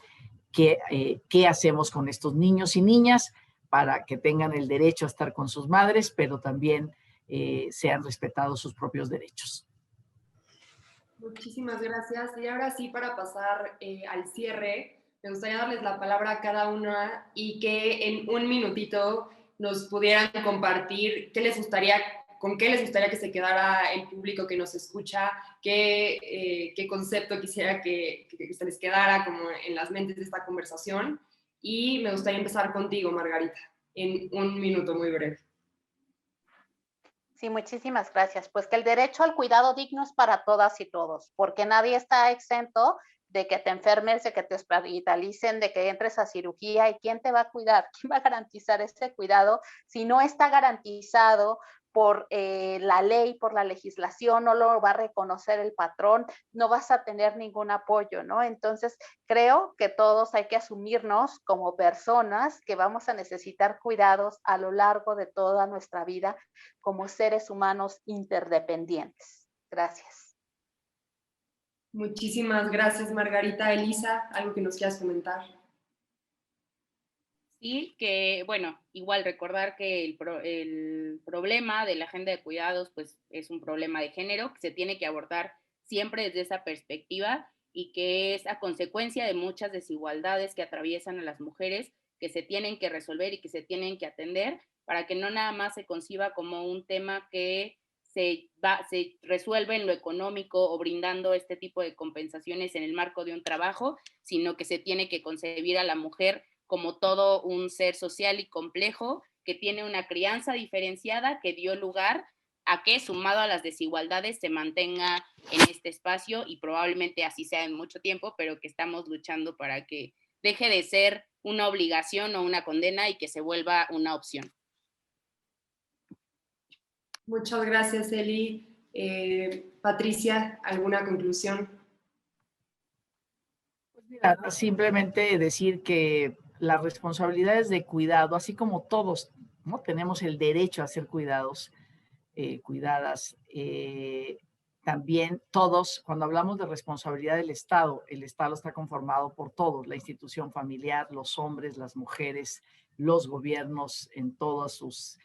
¿Qué hacemos con estos niños y niñas para que tengan el derecho a estar con sus madres, pero también sean respetados sus propios derechos? Muchísimas gracias. Y ahora sí, para pasar al cierre, me gustaría darles la palabra a cada una y que en un minutito nos pudieran compartir con qué les gustaría que se quedara el público que nos escucha, qué concepto quisiera que se les quedara como en las mentes de esta conversación. Y me gustaría empezar contigo, Margarita, en un minuto muy breve. Sí, muchísimas gracias. Pues que el derecho al cuidado digno es para todas y todos, porque nadie está exento de que te enfermes, de que te hospitalicen, de que entres a cirugía. ¿Y quién te va a cuidar? ¿Quién va a garantizar ese cuidado si no está garantizado por la ley, por la legislación? No lo va a reconocer el patrón, no vas a tener ningún apoyo, ¿no? Entonces, creo que todos hay que asumirnos como personas que vamos a necesitar cuidados a lo largo de toda nuestra vida como seres humanos interdependientes. Gracias. Muchísimas gracias, Margarita. Elisa, ¿algo que nos quieras comentar? Sí, que bueno, igual recordar que el problema de la agenda de cuidados pues es un problema de género que se tiene que abordar siempre desde esa perspectiva y que es a consecuencia de muchas desigualdades que atraviesan a las mujeres que se tienen que resolver y que se tienen que atender para que no nada más se conciba como un tema que se resuelve en lo económico o brindando este tipo de compensaciones en el marco de un trabajo, sino que se tiene que concebir a la mujer como todo un ser social y complejo que tiene una crianza diferenciada que dio lugar a que, sumado a las desigualdades, se mantenga en este espacio y probablemente así sea en mucho tiempo, pero que estamos luchando para que deje de ser una obligación o una condena y que se vuelva una opción. Muchas gracias, Eli. Patricia, ¿alguna conclusión? Pues mira, simplemente decir que las responsabilidades de cuidado, así como todos, ¿no? Tenemos el derecho a ser cuidadas, también todos, cuando hablamos de responsabilidad del Estado, el Estado está conformado por todos, la institución familiar, los hombres, las mujeres, los gobiernos en todas sus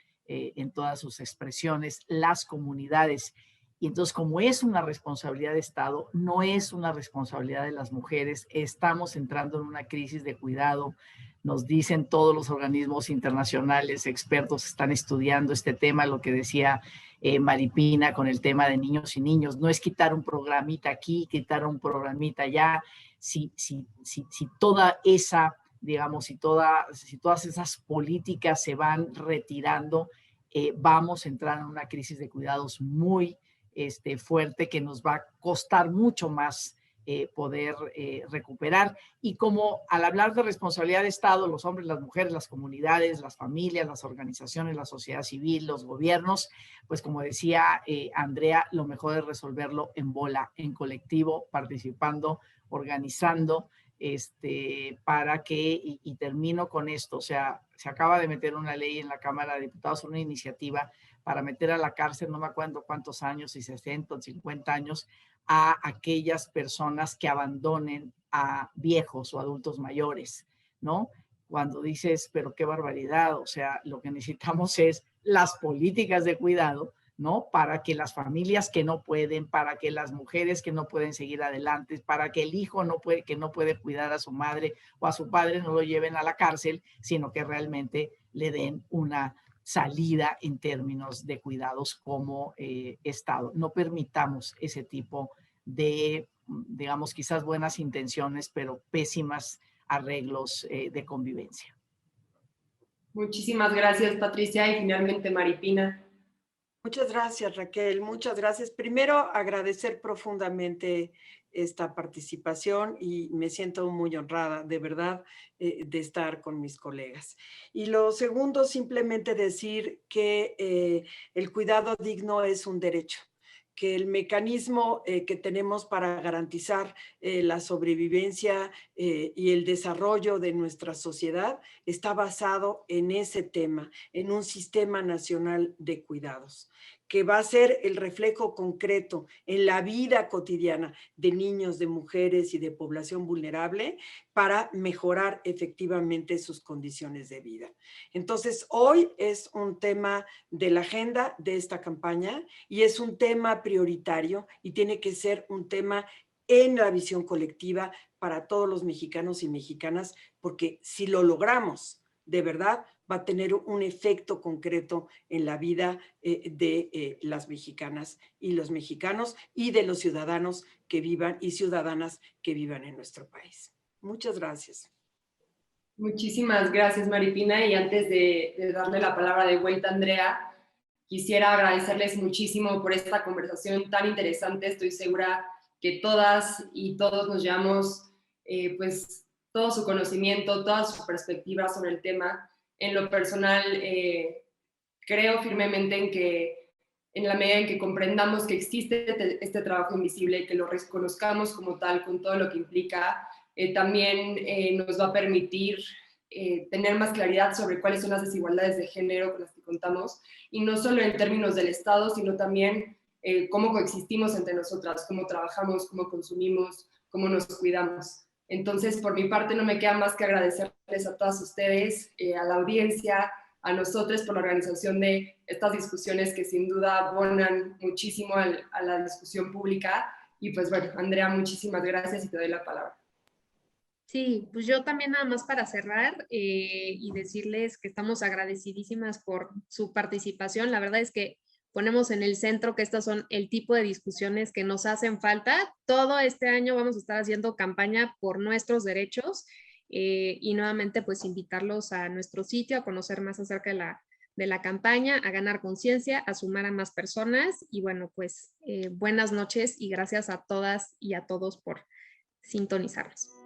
expresiones, las comunidades. Y entonces, como es una responsabilidad de Estado, no es una responsabilidad de las mujeres. Estamos entrando en una crisis de cuidado. Nos dicen todos los organismos internacionales, expertos están estudiando este tema, lo que decía Maripina con el tema de niños y niños. No es quitar un programita aquí, quitar un programita allá. Si toda esa, digamos, si todas esas políticas se van retirando, vamos a entrar en una crisis de cuidados muy fuerte que nos va a costar mucho más poder recuperar. Y como al hablar de responsabilidad de Estado, los hombres, las mujeres, las comunidades, las familias, las organizaciones, la sociedad civil, los gobiernos, pues como decía Andrea, lo mejor es resolverlo en bola, en colectivo, participando, organizando, para que, y termino con esto, o sea, se acaba de meter una ley en la Cámara de Diputados, una iniciativa para meter a la cárcel, no me acuerdo cuántos años, si 60 o 50 años, a aquellas personas que abandonen a viejos o adultos mayores, ¿no? Cuando dices, pero qué barbaridad, o sea, lo que necesitamos es las políticas de cuidado, ¿no? Para que las familias que no pueden, para que las mujeres que no pueden seguir adelante, para que el hijo que no puede cuidar a su madre o a su padre no lo lleven a la cárcel, sino que realmente le den una salida en términos de cuidados como Estado. No permitamos ese tipo de, digamos, quizás buenas intenciones, pero pésimas arreglos de convivencia. Muchísimas gracias, Patricia. Y finalmente, Maripina. Muchas gracias, Raquel. Muchas gracias. Primero, agradecer profundamente esta participación y me siento muy honrada, de verdad, de estar con mis colegas. Y lo segundo, simplemente decir que el cuidado digno es un derecho, que el mecanismo que tenemos para garantizar la sobrevivencia y el desarrollo de nuestra sociedad está basado en ese tema, en un sistema nacional de cuidados, que va a ser el reflejo concreto en la vida cotidiana de niños, de mujeres y de población vulnerable para mejorar efectivamente sus condiciones de vida. Entonces, hoy es un tema de la agenda de esta campaña y es un tema prioritario y tiene que ser un tema en la visión colectiva para todos los mexicanos y mexicanas, porque si lo logramos, de verdad, va a tener un efecto concreto en la vida de las mexicanas y los mexicanos y de los ciudadanos que vivan y ciudadanas que vivan en nuestro país. Muchas gracias. Muchísimas gracias, Maripina. Y antes de darle la palabra de vuelta a Andrea, quisiera agradecerles muchísimo por esta conversación tan interesante. Estoy segura que todas y todos nos llevamos pues todo su conocimiento, toda su perspectiva sobre el tema. En lo personal, creo firmemente en que en la medida en que comprendamos que existe este trabajo invisible, que lo reconozcamos como tal, con todo lo que implica, también nos va a permitir tener más claridad sobre cuáles son las desigualdades de género con las que contamos, y no solo en términos del Estado, sino también cómo coexistimos entre nosotras, cómo trabajamos, cómo consumimos, cómo nos cuidamos. Entonces, por mi parte, no me queda más que agradecerles a todas ustedes, a la audiencia, a nosotros por la organización de estas discusiones que sin duda abonan muchísimo a la discusión pública. Y pues bueno, Andrea, muchísimas gracias y te doy la palabra. Sí, pues yo también nada más para cerrar y decirles que estamos agradecidísimas por su participación. La verdad es que ponemos en el centro que estas son el tipo de discusiones que nos hacen falta. Todo este año vamos a estar haciendo campaña por nuestros derechos y nuevamente pues invitarlos a nuestro sitio a conocer más acerca de la campaña, a ganar conciencia, a sumar a más personas y bueno, pues buenas noches y gracias a todas y a todos por sintonizarnos.